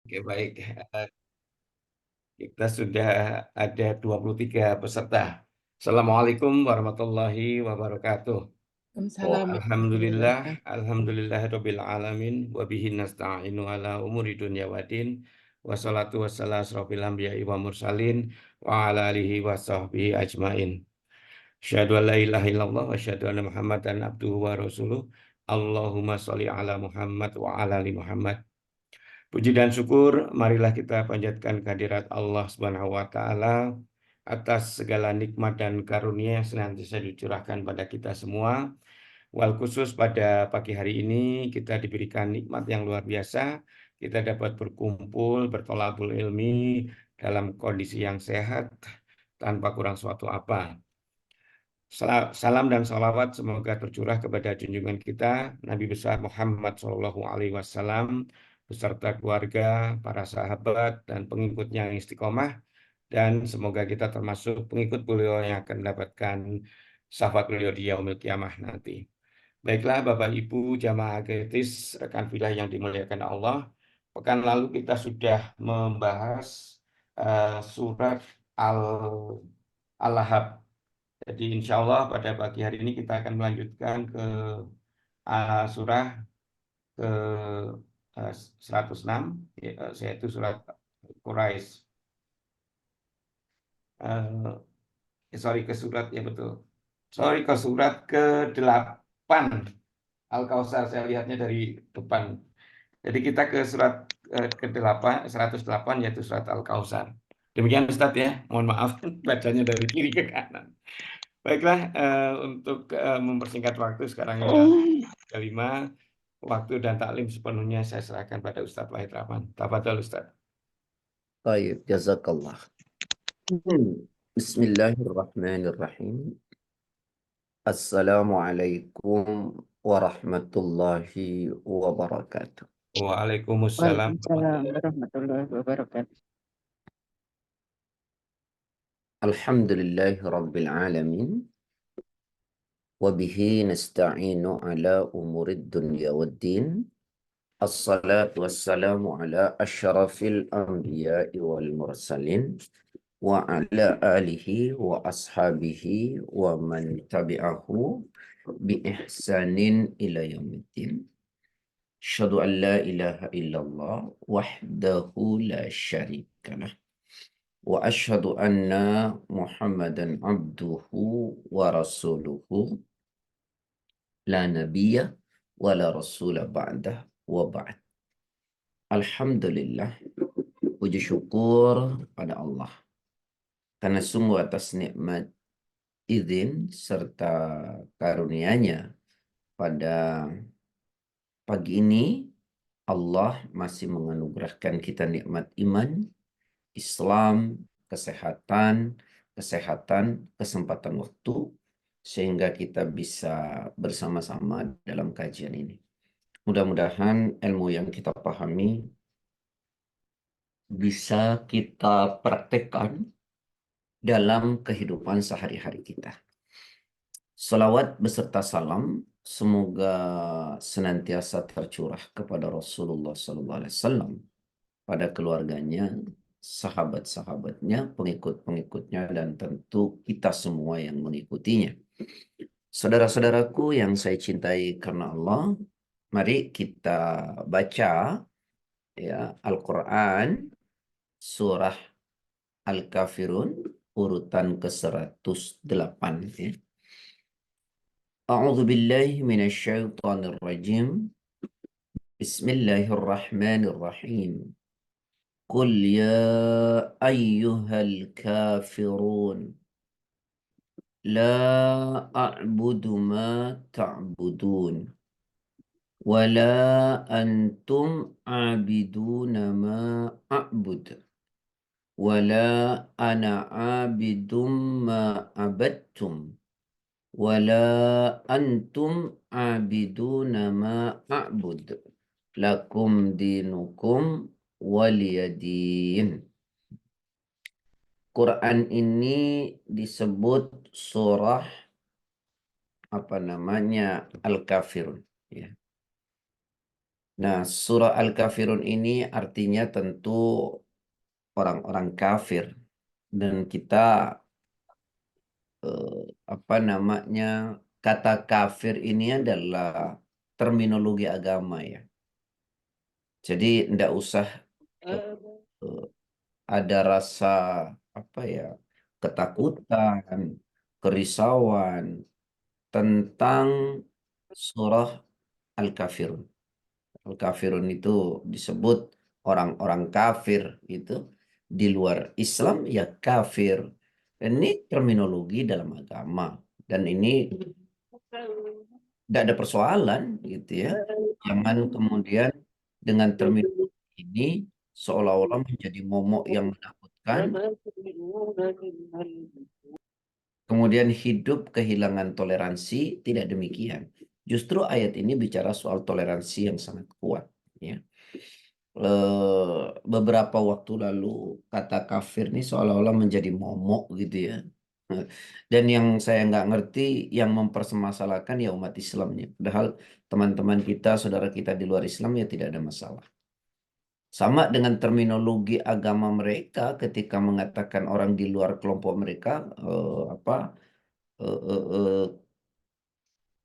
Oke, baik. Eh, Kita sudah ada 23 peserta. Assalamualaikum warahmatullahi wabarakatuh. Oh, Waalaikumsalam warahmatullahi alhamdulillah, wabarakatuh. alhamdulillahirabbil alamin wa bihi nasta'inu ala umuri dunya waddin. Wassalatu wassalamu asrofil anbiya'i wa mursalin wa ala alihi wa sahbihi ajmain. Asyhadu an la ilaha illallah wa asyhadu anna Muhammadan abduhu wa rasuluh. Allahumma sholli ala Muhammad wa ala ali Muhammad. Puji dan syukur, marilah kita panjatkan kehadirat Allah Subhanahu wa Ta'ala atas segala nikmat dan karunia yang senantiasa dicurahkan pada kita semua. Wal khusus pada pagi hari ini kita diberikan nikmat yang luar biasa. Kita dapat berkumpul, bertolabul ilmi dalam kondisi yang sehat tanpa kurang suatu apa. Salam dan salawat semoga tercurah kepada junjungan kita Nabi besar Muhammad SAW beserta keluarga, para sahabat dan pengikutnya yang istiqomah, dan semoga kita termasuk pengikut beliau yang akan mendapatkan syafaat beliau di yaumil kiamah nanti. Baiklah Bapak Ibu jamaah akredis rekan filah yang dimuliakan Allah, pekan lalu kita sudah membahas surat Al-Lahab. Jadi insya Allah pada pagi hari ini kita akan melanjutkan ke surah ke 106, yaitu surat Quraisy. Sorry ke surat ya betul. Sorry ke surat ke-8 Al-Kautsar, saya lihatnya dari depan. Jadi kita ke surat ke-8, 108 yaitu surat Al-Kautsar. Demikian Ustaz ya, mohon maaf bacanya dari kiri ke kanan. Baiklah, untuk mempersingkat waktu sekarang ini kelima, waktu dan taklim sepenuhnya saya serahkan pada Ustadz Wahid Rahman. Tafadhol Ustadz. Baik, jazakallah. Bismillahirrahmanirrahim. Assalamualaikum warahmatullahi wabarakatuh. Waalaikumsalam. Waalaikumsalam warahmatullahi wabarakatuh. Alhamdulillahi rabbil alamin. Wabihi nasta'inu ala umurid dunya waddin. Assalatu wassalamu ala asyrafil anbiya'i wal mursalin. Wa ala alihi wa ashabihi wa man tabi'ahu bi ihsanin ila yaumiddin. Asyhadu an la ilaha illallah wahdahu la syarika lah. Wa asyhadu anna Muhammadan abduhu wa rasuluhu la nabiyya wa la rasula ba'dah wa ba'd. Alhamdulillah, puji syukur pada Allah karena sungguh atas nikmat izin serta karunia-Nya pada pagi ini Allah masih menganugerahkan kita nikmat iman, Islam, kesehatan, kesempatan waktu sehingga kita bisa bersama-sama dalam kajian ini. Mudah-mudahan ilmu yang kita pahami bisa kita praktekkan dalam kehidupan sehari-hari kita. Salawat beserta salam semoga senantiasa tercurah kepada Rasulullah SAW, pada keluarganya, sahabat-sahabatnya, pengikut-pengikutnya, dan tentu kita semua yang mengikutinya. Saudara-saudaraku yang saya cintai karena Allah, mari kita baca ya Al-Quran surah Al-Kafirun urutan ke-108 ya. A'udzu billahi minasyaitonir rajim. Bismillahirrahmanirrahim. Qul ya ayyuhal kafirun la a'budu ma ta'budun wa la antum 'abiduna ma a'bud wa la ana 'abidum ma abattum wala antum abiduna ma a'bud lakum dinukum waliyadin. Quran ini disebut surah Al-Kafirun ya. Nah, surah Al-Kafirun ini artinya tentu orang-orang kafir. Dan kita, apa namanya, kata kafir ini adalah terminologi agama ya. Jadi tidak usah eh, ada rasa apa ya, ketakutan, kerisauan tentang surah Al-Kafirun. Al-Kafirun itu disebut orang-orang kafir itu di luar Islam ya kafir. Dan ini terminologi dalam agama dan ini tidak ada persoalan gitu ya. Jangan kemudian dengan terminologi ini seolah-olah menjadi momok yang menakutkan, kemudian hidup kehilangan toleransi. Tidak demikian. Justru ayat ini bicara soal toleransi yang sangat kuat ya. Beberapa waktu lalu kata kafir ini seolah-olah menjadi momok gitu ya. Dan yang saya nggak ngerti yang mempermasalahkan ya umat Islamnya. Padahal teman-teman kita, saudara kita di luar Islam ya tidak ada masalah. Sama dengan terminologi agama mereka ketika mengatakan orang di luar kelompok mereka apa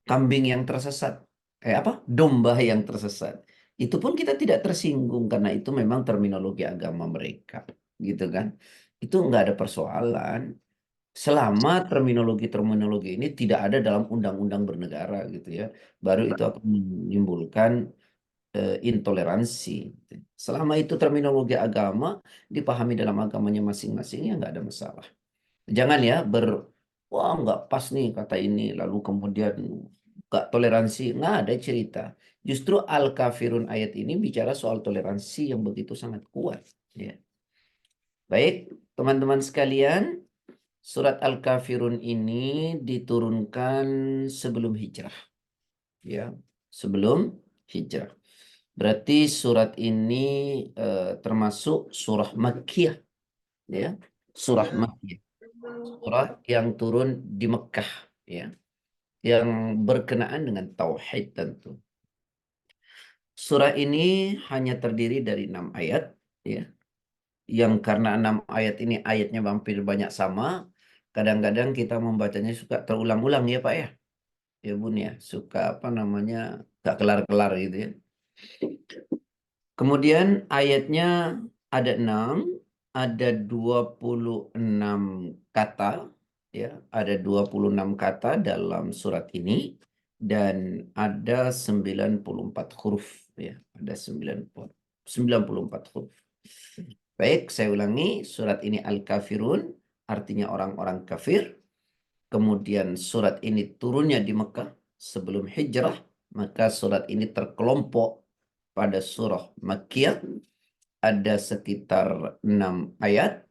kambing yang tersesat, domba yang tersesat. Itu pun kita tidak tersinggung karena itu memang terminologi agama mereka, gitu kan? Itu nggak ada persoalan selama terminologi-terminologi ini tidak ada dalam undang-undang bernegara, gitu ya. Baru itu akan menimbulkan intoleransi. Selama itu terminologi agama dipahami dalam agamanya masing-masing ya nggak ada masalah. Jangan ya wah nggak pas nih kata ini, lalu kemudian nggak toleransi, nggak ada cerita. Justru Al-Kafirun ayat ini bicara soal toleransi yang begitu sangat kuat. Ya. Baik, teman-teman sekalian, surat Al-Kafirun ini diturunkan sebelum hijrah. Ya, sebelum hijrah. Berarti surat ini termasuk surah Makkiyah. Ya, surah Makkiyah. Surah yang turun di Mekah, ya, yang berkenaan dengan tauhid tentu. Surah ini hanya terdiri dari 6 ayat, ya, yang karena 6 ayat ini ayatnya hampir banyak sama, kadang-kadang kita membacanya suka terulang-ulang ya Pak ya, ya Bun ya, suka apa namanya gak kelar-kelar gitu ya. Kemudian ayatnya ada 6, ada 26 kata, ya, ada 26 kata dalam surat ini dan ada 94 huruf, ya, ada 94 huruf. Baik, saya ulangi, surat ini Al-Kafirun, artinya orang-orang kafir. Kemudian surat ini turunnya di Mekah sebelum hijrah, maka surat ini terkelompok pada surah Makkiyah, ada sekitar 6 ayat,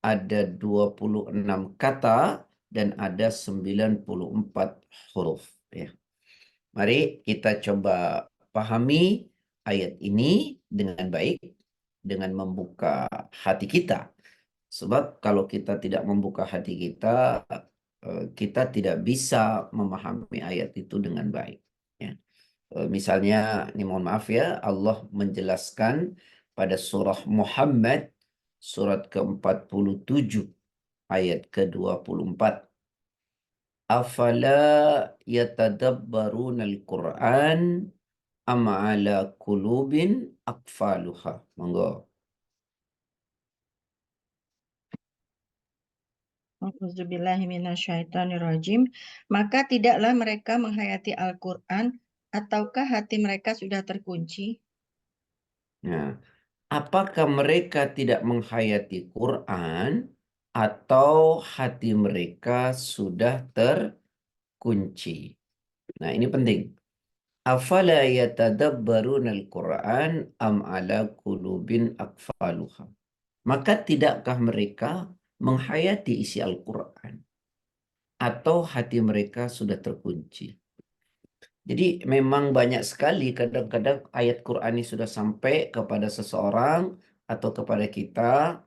ada 26 kata, dan ada 94 huruf. Ya. Mari kita coba pahami ayat ini dengan baik, dengan membuka hati kita. Sebab kalau kita tidak membuka hati kita, kita tidak bisa memahami ayat itu dengan baik. Ya. Misalnya, ini mohon maaf ya, Allah menjelaskan pada surah Muhammad, surat ke-47, ayat ke-24. Afala yatadabbaruna al-Quran am ala kulubin akfaluha. Monggo. Auzubillahiminasyaitonirrajim. Maka tidaklah mereka menghayati Al-Quran, ataukah hati mereka sudah terkunci? Nah, apakah mereka tidak menghayati Quran atau hati mereka sudah terkunci? Nah, ini penting. Afala yatadabbaruna al-Quran am ala qulubin akfaluha. Maka tidakkah mereka menghayati isi Al-Quran atau hati mereka sudah terkunci? Jadi memang banyak sekali kadang-kadang ayat Quran ini sudah sampai kepada seseorang atau kepada kita,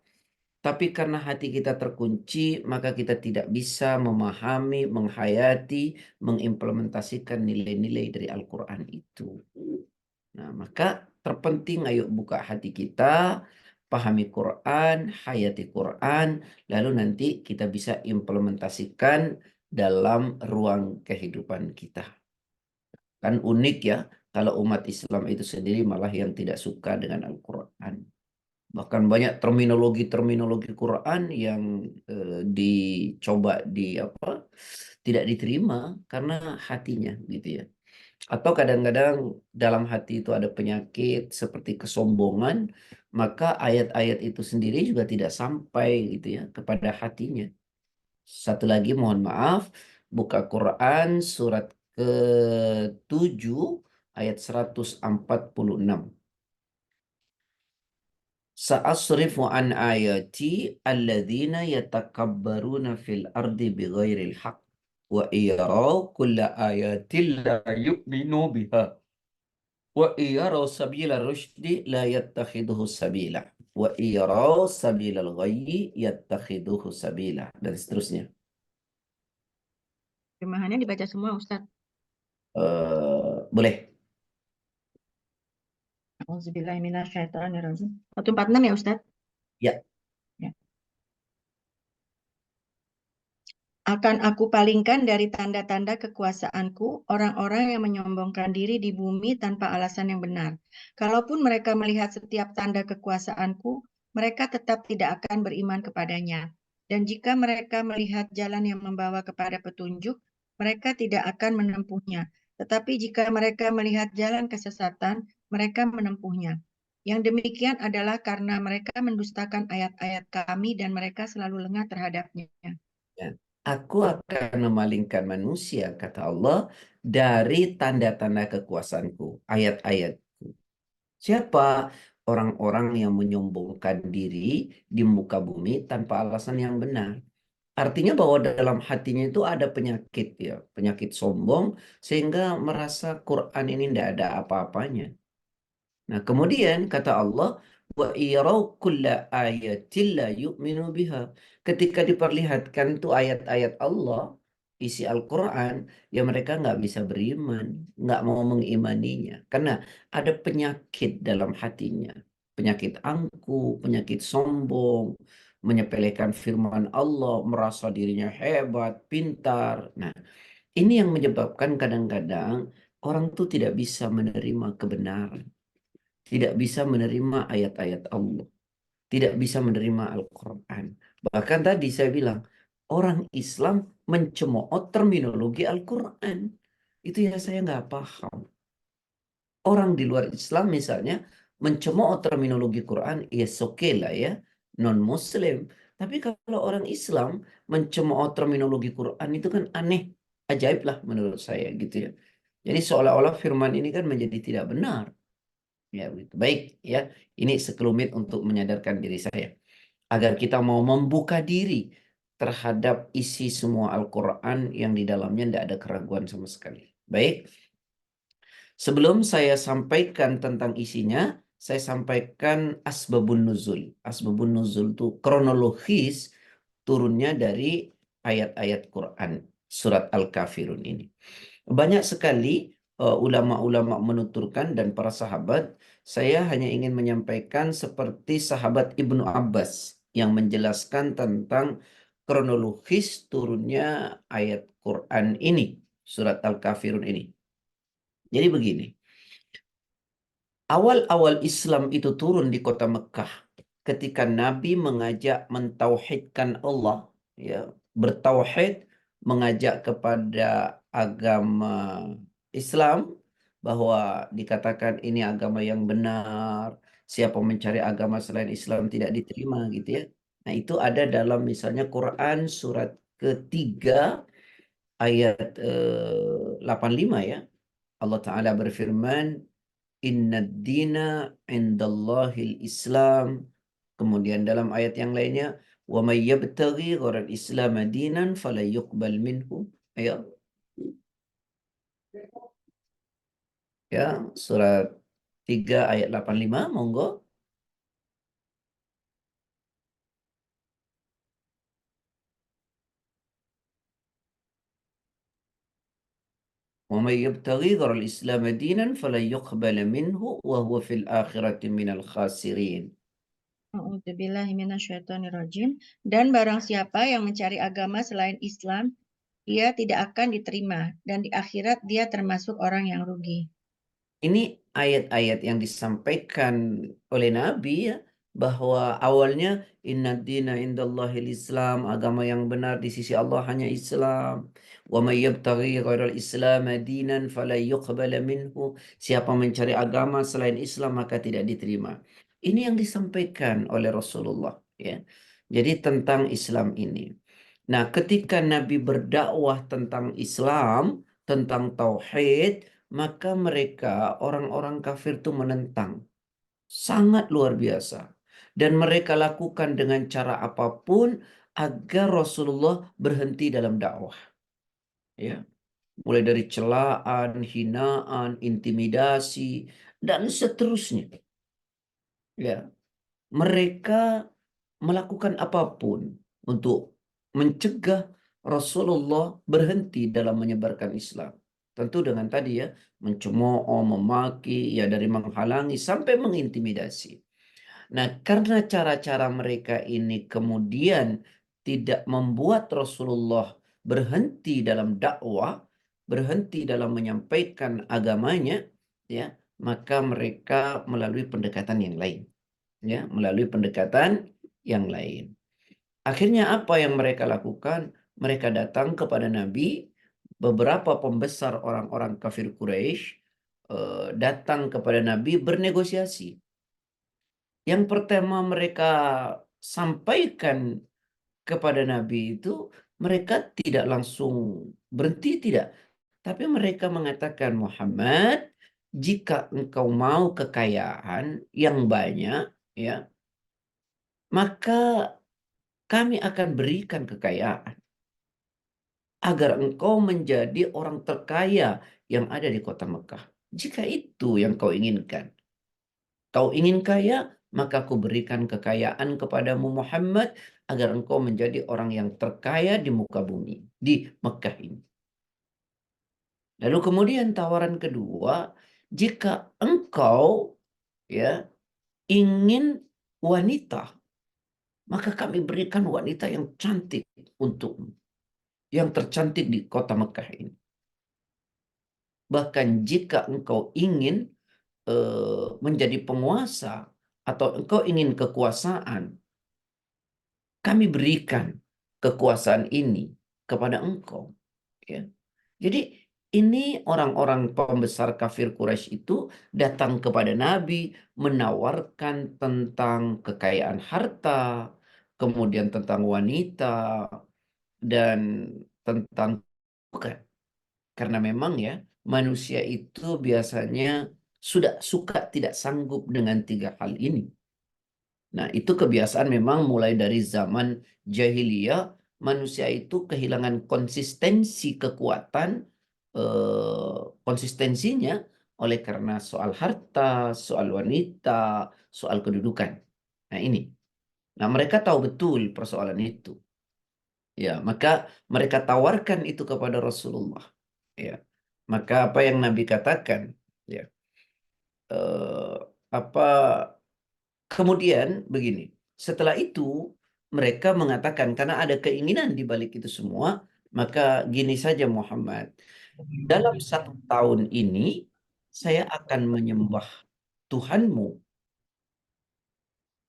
tapi karena hati kita terkunci, maka kita tidak bisa memahami, menghayati, mengimplementasikan nilai-nilai dari Al-Quran itu. Nah, maka terpenting ayo buka hati kita, pahami Quran, hayati Quran, lalu nanti kita bisa implementasikan dalam ruang kehidupan kita. Kan unik ya, kalau umat Islam itu sendiri malah yang tidak suka dengan Al-Quran. Bahkan banyak terminologi-terminologi Quran yang dicoba tidak diterima karena hatinya gitu ya. Atau kadang-kadang dalam hati itu ada penyakit seperti kesombongan, maka ayat-ayat itu sendiri juga tidak sampai gitu ya kepada hatinya. Satu lagi mohon maaf, buka Quran surat ke-7 ayat 146. Sa'asrifu an ayati alladzina yatakabbaruna fil ardi bighairil haq wa iyaraw kulla ayatin la yu'minu biha wa iyaraw sabila rusydi la yattakhiduhu sabila wa iyaraw sabilal ghayyi yattakhiduhu sabila dan seterusnya. Terjemahannya dibaca semua, Ustadz. Boleh. Auzubillahiminasyaitonirrajim. 146 ya, Ustadz? Ya. Ya. Akan aku palingkan dari tanda-tanda kekuasaanku orang-orang yang menyombongkan diri di bumi tanpa alasan yang benar. Kalaupun mereka melihat setiap tanda kekuasaanku, mereka tetap tidak akan beriman kepadanya. Dan jika mereka melihat jalan yang membawa kepada petunjuk, mereka tidak akan menempuhnya. Tetapi jika mereka melihat jalan kesesatan, mereka menempuhnya. Yang demikian adalah karena mereka mendustakan ayat-ayat kami dan mereka selalu lengah terhadapnya. Ya. Aku akan memalingkan manusia, kata Allah, dari tanda-tanda kekuasaanku, ayat-ayatku. Siapa? Orang-orang yang menyombongkan diri di muka bumi tanpa alasan yang benar. Artinya bahwa dalam hatinya itu ada penyakit ya, penyakit sombong, sehingga merasa Quran ini tidak ada apa-apanya. Nah, kemudian kata Allah, wa iyarau kulla ayatin la yu'minu biha. Ketika diperlihatkan tuh ayat-ayat Allah, isi Al-Quran, ya mereka nggak bisa beriman, nggak mau mengimaninya. Karena ada penyakit dalam hatinya. Penyakit angku, penyakit sombong, menyepelekan firman Allah, merasa dirinya hebat, pintar. Nah, ini yang menyebabkan kadang-kadang orang tuh tidak bisa menerima kebenaran, tidak bisa menerima ayat-ayat Allah, tidak bisa menerima Al-Quran. Bahkan tadi saya bilang, orang Islam mencemooh terminologi Al-Quran. Itu yang saya nggak paham. Orang di luar Islam misalnya mencemooh terminologi Quran, ya oke lah ya, non-Muslim. Tapi kalau orang Islam mencemooh terminologi Quran itu kan aneh, ajaib lah menurut saya gitu ya. Jadi seolah-olah firman ini kan menjadi tidak benar. Ya, begitu. Baik, ya. Ini sekelumit untuk menyadarkan diri saya agar kita mau membuka diri terhadap isi semua Al-Quran yang di dalamnya tidak ada keraguan sama sekali. Baik, sebelum saya sampaikan tentang isinya, saya sampaikan asbabun nuzul. Asbabun nuzul itu kronologis turunnya dari ayat-ayat Quran, surat Al-Kafirun ini. Banyak sekali ulama-ulama menuturkan dan para sahabat, saya hanya ingin menyampaikan seperti sahabat Ibnu Abbas yang menjelaskan tentang kronologis turunnya ayat Quran ini, surat Al-Kafirun ini. Jadi begini, awal-awal Islam itu turun di kota Mekah ketika Nabi mengajak mentauhidkan Allah, ya, bertauhid, mengajak kepada agama Islam, bahwa dikatakan ini agama yang benar, siapa mencari agama selain Islam tidak diterima gitu ya. Nah, itu ada dalam misalnya Quran surat ketiga ayat 85 ya. Allah Ta'ala berfirman, Inna dina indallahil Islam. Kemudian dalam ayat yang lainnya, wa may yabtaghi ghairal Islam dinan fala yuqbal minhu. Ayo. Ya, surat 3 ayat 85, monggo. وَمَن يَبْتَغِي غَيْرَ الْإِسْلَامَ دِينًا فَلَن يُقْبَلَ مِنْهُ وَهُوَ فِي الْآخِرَةِ مِنَ الْخَاسِرِينَ. A'udzubillahiminasyaitonirrajim. Dan barang siapa yang mencari agama selain Islam, ia tidak akan diterima, dan di akhirat dia termasuk orang yang rugi. Ini ayat-ayat yang disampaikan oleh Nabi ya, bahwa awalnya inna dina indallahil Islam, agama yang benar di sisi Allah hanya Islam. Wa may yabtaghi ghairal Islam dinan fala yuqbala minhu. Siapa mencari agama selain Islam maka tidak diterima. Ini yang disampaikan oleh Rasulullah ya. Jadi tentang Islam ini. Nah, ketika Nabi berdakwah tentang Islam, tentang tauhid, maka mereka orang-orang kafir itu menentang. Sangat luar biasa. Dan mereka lakukan dengan cara apapun agar Rasulullah berhenti dalam dakwah. Ya, mulai dari celaan, hinaan, intimidasi, dan seterusnya. Ya, mereka melakukan apapun untuk mencegah Rasulullah berhenti dalam menyebarkan Islam. Tentu dengan tadi ya, mencemooh, memaki, ya dari menghalangi sampai mengintimidasi. Nah, karena cara-cara mereka ini kemudian tidak membuat Rasulullah berhenti dalam dakwah, berhenti dalam menyampaikan agamanya, ya, maka mereka melalui pendekatan yang lain. Ya, melalui pendekatan yang lain. Akhirnya apa yang mereka lakukan? Mereka datang kepada Nabi, beberapa pembesar orang-orang kafir Quraisy datang kepada Nabi bernegosiasi. Yang pertama mereka sampaikan kepada Nabi itu, mereka tidak langsung berhenti, tidak. Tapi mereka mengatakan, Muhammad, jika engkau mau kekayaan yang banyak, ya, maka kami akan berikan kekayaan agar engkau menjadi orang terkaya yang ada di kota Mekah. Jika itu yang kau inginkan. Kau ingin kaya, maka aku berikan kekayaan kepadamu Muhammad agar engkau menjadi orang yang terkaya di muka bumi, di Mekah ini. Lalu kemudian tawaran kedua, jika engkau ya ingin wanita, maka kami berikan wanita yang cantik untukmu, yang tercantik di kota Mekah ini. Bahkan jika engkau ingin menjadi penguasa atau engkau ingin kekuasaan, kami berikan kekuasaan ini kepada engkau. Ya. Jadi ini orang-orang pembesar kafir Quraisy itu datang kepada Nabi menawarkan tentang kekayaan harta, kemudian tentang wanita, dan tentang bukan. Karena memang ya manusia itu biasanya sudah suka tidak sanggup dengan tiga hal ini. Nah, itu kebiasaan memang mulai dari zaman jahiliyah, manusia itu kehilangan konsistensi kekuatan, konsistensinya oleh karena soal harta, soal wanita, soal kedudukan. Nah, ini. Nah, mereka tahu betul persoalan itu. Ya, maka mereka tawarkan itu kepada Rasulullah. Ya. Maka apa yang Nabi katakan, ya. Apa Kemudian begini, setelah itu mereka mengatakan karena ada keinginan di balik itu semua, maka gini saja Muhammad, dalam 1 tahun ini saya akan menyembah Tuhanmu.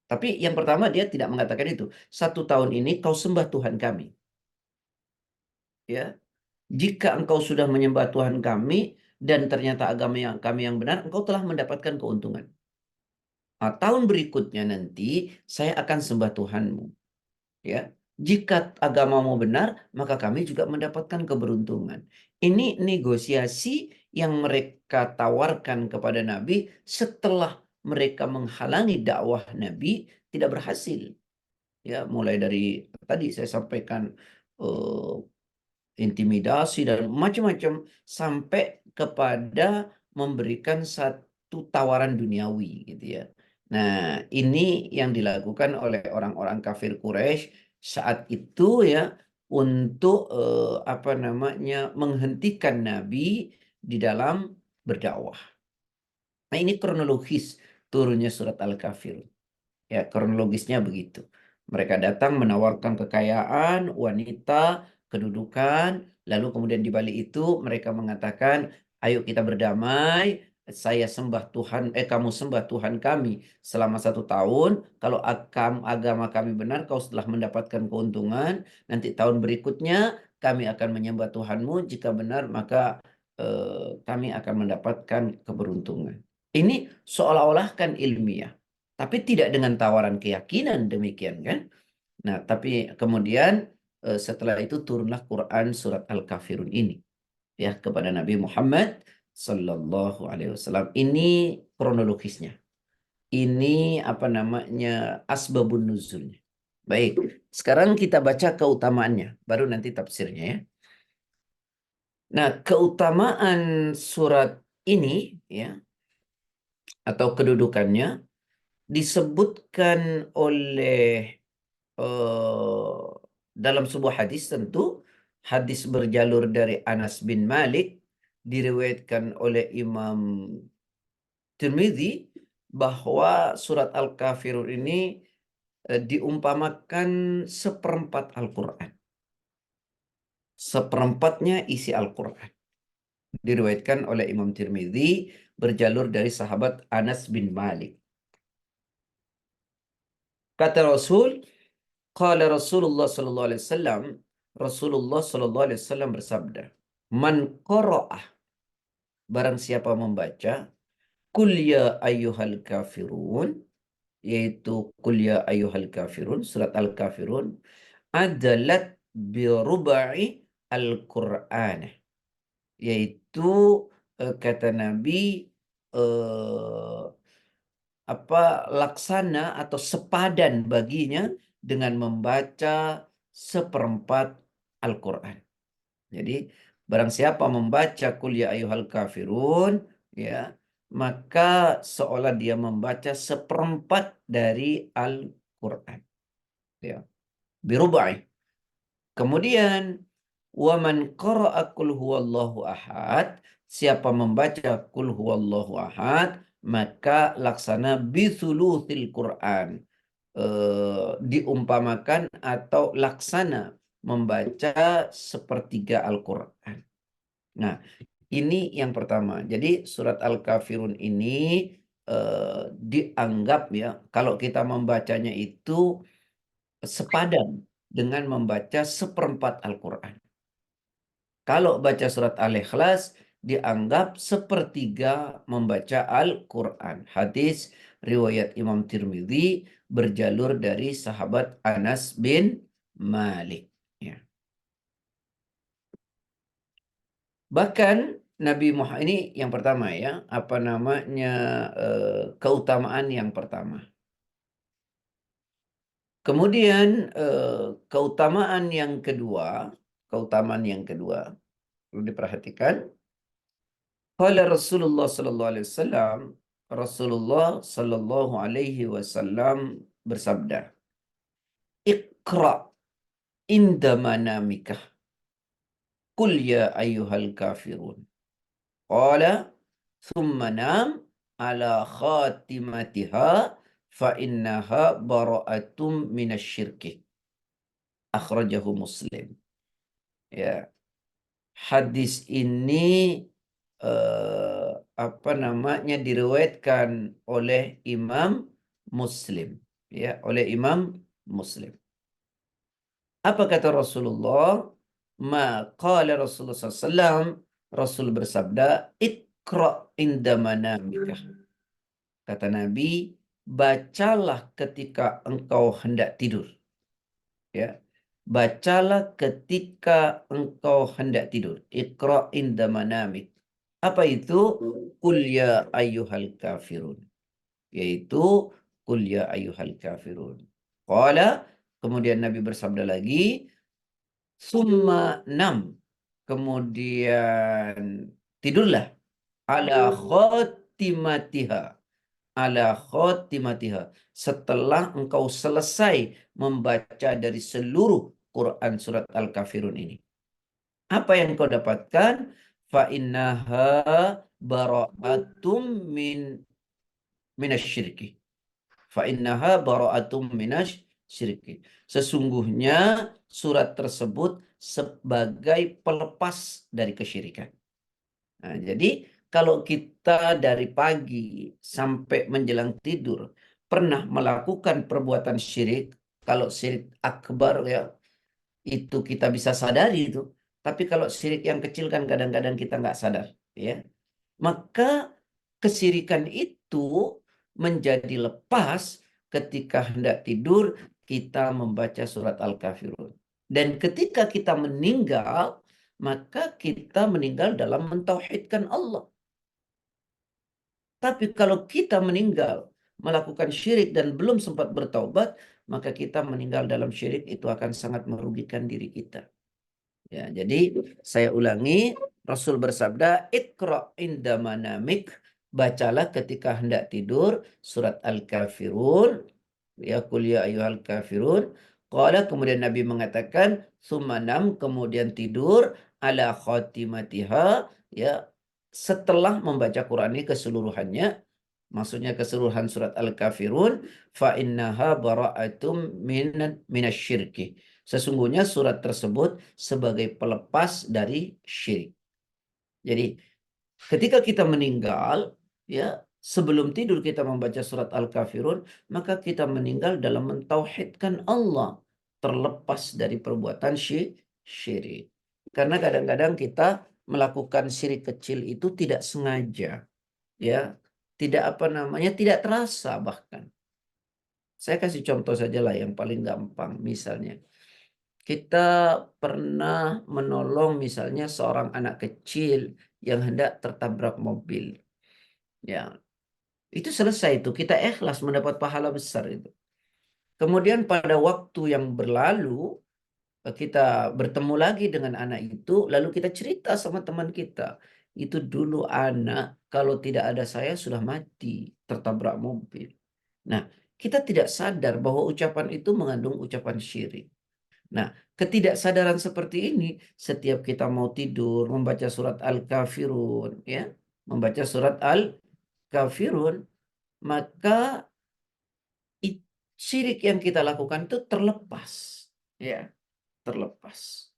Tapi yang pertama dia tidak mengatakan itu. 1 tahun ini kau sembah Tuhan kami. Ya, jika engkau sudah menyembah Tuhan kami dan ternyata agama yang kami yang benar, engkau telah mendapatkan keuntungan. Nah, tahun berikutnya nanti saya akan sembah Tuhanmu. Ya, jika agamamu benar, maka kami juga mendapatkan keberuntungan. Ini negosiasi yang mereka tawarkan kepada Nabi setelah mereka menghalangi dakwah Nabi tidak berhasil. Ya, mulai dari tadi saya sampaikan intimidasi dan macam-macam sampai kepada memberikan satu tawaran duniawi gitu ya. Nah, ini yang dilakukan oleh orang-orang kafir Quraisy saat itu ya untuk menghentikan Nabi di dalam berdakwah. Nah, ini kronologis turunnya surat Al-Kafirun. Ya, kronologisnya begitu. Mereka datang menawarkan kekayaan, wanita, kedudukan, lalu kemudian di balik itu mereka mengatakan, ayo kita berdamai, saya sembah Tuhan, kamu sembah Tuhan kami selama 1 tahun, kalau agama kami benar, kau setelah mendapatkan keuntungan, nanti tahun berikutnya kami akan menyembah Tuhanmu, jika benar maka kami akan mendapatkan keberuntungan. Ini seolah-olah kan ilmiah. Tapi tidak dengan tawaran keyakinan demikian kan. Nah, tapi kemudian setelah itu turunlah Quran surat Al-Kafirun ini ya kepada Nabi Muhammad sallallahu alaihi wasallam. Ini kronologisnya. Ini apa namanya asbabun nuzulnya. Baik, sekarang kita baca keutamaannya, baru nanti tafsirnya ya. Nah, keutamaan surat ini ya atau kedudukannya disebutkan oleh dalam sebuah hadis, tentu hadis berjalur dari Anas bin Malik, diriwayatkan oleh Imam Tirmidzi, bahwa surat Al-Kafirun ini diumpamakan seperempat Al-Quran. Seperempatnya isi Al-Quran. Diriwayatkan oleh Imam Tirmidzi berjalur dari sahabat Anas bin Malik. Kata Rasul, qala Rasulullah sallallahu alaihi wasallam, Rasulullah sallallahu alaihi wasallam bersabda, "Man qara'ah, barang siapa membaca, Qul ya ayyuhal kafirun, yaitu Qul ya ayyuhal kafirun, surat Al-Kafirun, adalat bi rubai Al-Qur'an." Yaitu kata Nabi laksana atau sepadan baginya dengan membaca seperempat Al-Quran. Jadi barang siapa membaca Qul ya ayyuhal kafirun, ya, maka seolah dia membaca seperempat dari Al-Quran. Ya. Birubai. Kemudian waman qara'a qul huwallahu ahad, siapa membaca qul huwallahu ahad, maka laksana bithuluthil Quran, diumpamakan atau laksana membaca sepertiga Al-Quran. Nah, ini yang pertama. Jadi surat Al-Kafirun ini dianggap ya, kalau kita membacanya itu sepadan dengan membaca seperempat Al-Quran. Kalau baca surat Al-Ikhlas dianggap sepertiga membaca Al-Quran. Hadis riwayat Imam Tirmidzi berjalur dari sahabat Anas bin Malik. Ya. Bahkan Nabi Muhammad ini yang pertama ya, apa namanya keutamaan yang pertama. Kemudian keutamaan yang kedua perlu diperhatikan. Qala Rasulullah sallallahu alaihi wasallam, Rasulullah sallallahu alaihi wasallam bersabda, "Iqra inda manamika. Qul ya ayyuhal kafirun." Qala thumma nam ala khatimatiha fa innaha bara'atum minasyirki. Akhrajahu Muslim. Ya. Hadis ini diriwayatkan oleh Imam Muslim, ya, oleh Imam Muslim. Apa kata Rasulullah? Qala Rasulullah SAW, Rasul bersabda, "Iqra inda manamika." Kata Nabi, bacalah ketika engkau hendak tidur. Ya. Bacalah ketika engkau hendak tidur. Iqra inda manamik. Apa itu? Qul ya ayyuhal kafirun. Yaitu Qul ya ayyuhal kafirun. Qala, kemudian Nabi bersabda lagi, summa nam. Kemudian tidurlah ala khotimatiha. Ala khotimatiha. Setelah engkau selesai membaca dari seluruh Quran surat Al-Kafirun ini. Apa yang kau dapatkan? fa innaha bara'atum minasyirki. Fa innaha bara'atum minasyirki. Sesungguhnya surat tersebut sebagai pelepas dari kesyirikan. Nah, jadi kalau kita dari pagi sampai menjelang tidur pernah melakukan perbuatan syirik, kalau syirik akbar ya itu kita bisa sadari itu. Tapi kalau syirik yang kecil kan kadang-kadang kita nggak sadar, ya. Maka kesyirikan itu menjadi lepas ketika hendak tidur kita membaca surat Al-Kafirun. Dan ketika kita meninggal, maka kita meninggal dalam mentauhidkan Allah. Tapi kalau kita meninggal melakukan syirik dan belum sempat bertaubat, maka kita meninggal dalam syirik itu akan sangat merugikan diri kita. Ya, jadi saya ulangi, Rasul bersabda, "Iqra inda manamik", bacalah ketika hendak tidur surat Al-Kafirun, ya qul ya ayyuhal kafirun. Qala, kemudian Nabi mengatakan, "Sumanam", kemudian tidur, ala khatimatiha, ya setelah membaca Quran ini keseluruhannya, maksudnya keseluruhan surat Al-Kafirun, fa innaha bara'atum minasyirki. Sesungguhnya surat tersebut sebagai pelepas dari syirik. Jadi ketika kita meninggal, ya sebelum tidur kita membaca surat Al-Kafirun, maka kita meninggal dalam mentauhidkan Allah, terlepas dari perbuatan syirik. Karena kadang-kadang kita melakukan syirik kecil itu tidak sengaja, ya, tidak tidak terasa bahkan. Saya kasih contoh saja lah yang paling gampang, misalnya. Kita pernah menolong misalnya seorang anak kecil yang hendak tertabrak mobil. Ya, itu selesai itu. Kita ikhlas mendapat pahala besar itu. Kemudian pada waktu yang berlalu, kita bertemu lagi dengan anak itu, lalu kita cerita sama teman kita. Itu dulu anak, kalau tidak ada saya sudah mati, tertabrak mobil. Nah, kita tidak sadar bahwa ucapan itu mengandung ucapan syirik. Nah, ketidaksadaran seperti ini, setiap kita mau tidur, membaca surat Al-Kafirun, ya, membaca surat Al-Kafirun, maka syirik yang kita lakukan itu terlepas, ya, terlepas.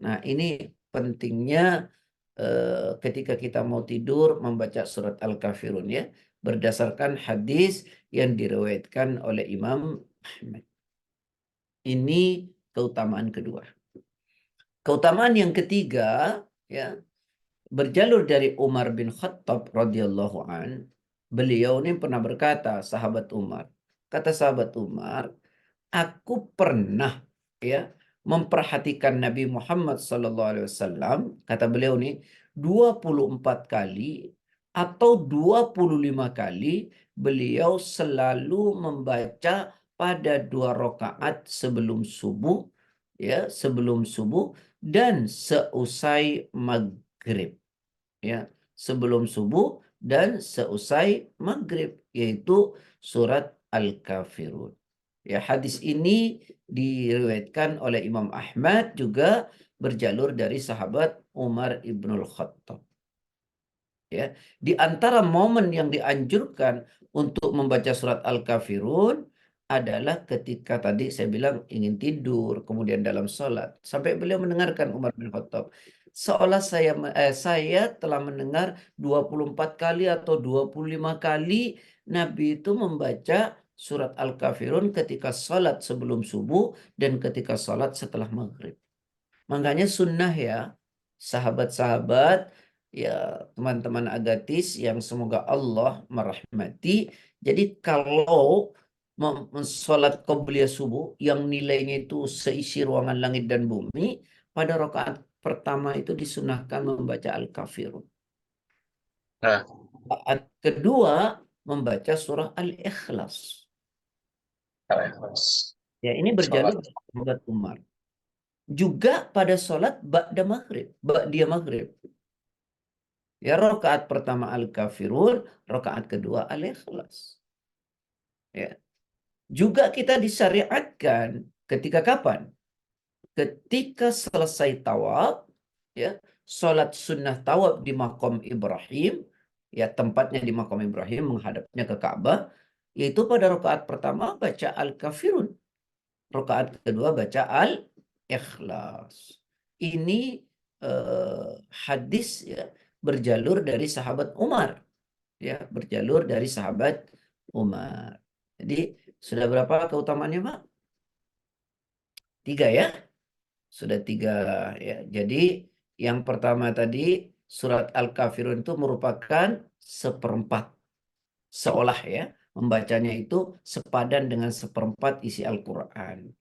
Nah, ini pentingnya ketika kita mau tidur membaca surat Al-Kafirun, ya, berdasarkan hadis yang diriwayatkan oleh Imam Ahmad. Ini keutamaan kedua. Keutamaan yang ketiga, ya, berjalur dari Umar bin Khattab radhiyallahu an. Beliau ini pernah berkata, sahabat Umar. Kata sahabat Umar, aku pernah, ya, memperhatikan Nabi Muhammad SAW, kata beliau nih, 24 kali atau 25 kali beliau selalu membaca pada 2 rakaat sebelum subuh, ya, sebelum subuh dan seusai maghrib, ya, sebelum subuh dan seusai maghrib, yaitu surat Al-Kafirun. Ya, hadis ini diriwayatkan oleh Imam Ahmad, juga berjalur dari sahabat Umar ibnul Khattab. Ya, di antara momen yang dianjurkan untuk membaca surat Al-Kafirun adalah ketika tadi saya bilang ingin tidur, kemudian dalam sholat. Sampai beliau mendengarkan Umar bin Khattab, seolah saya telah mendengar 24 kali atau 25 kali Nabi itu membaca surat Al-Kafirun ketika sholat sebelum subuh dan ketika sholat setelah maghrib. Makanya sunnah, ya, sahabat-sahabat, ya, teman-teman agatis yang semoga Allah merahmati. Jadi kalau sholat qobliyah subuh yang nilainya itu seisi ruangan langit dan bumi, pada rakaat pertama itu disunahkan membaca Al-Kafirun. Nah, Rakaat kedua membaca surah Al-Ikhlas. Ya, ini berjalur dari sahabat Umar. Juga pada sholat ba'da maghrib, ba'diyah maghrib. Ya, rakaat pertama Al-Kafirun, rakaat kedua Al-Ikhlas. Ya. Juga kita disyariatkan ketika kapan? Ketika selesai tawaf, ya, sholat sunnah tawaf di maqam Ibrahim, ya tempatnya di maqam Ibrahim menghadapnya ke Ka'bah, yaitu pada rakaat pertama baca Al-Kafirun, rakaat kedua baca Al-Ikhlas. Ini hadis ya berjalur dari sahabat Umar, ya berjalur dari sahabat Umar. Jadi sudah berapa keutamaannya, Pak? 3 ya? Sudah 3 ya. Jadi yang pertama tadi surat Al-Kafirun itu merupakan seperempat, seolah ya membacanya itu sepadan dengan seperempat isi Al-Quran.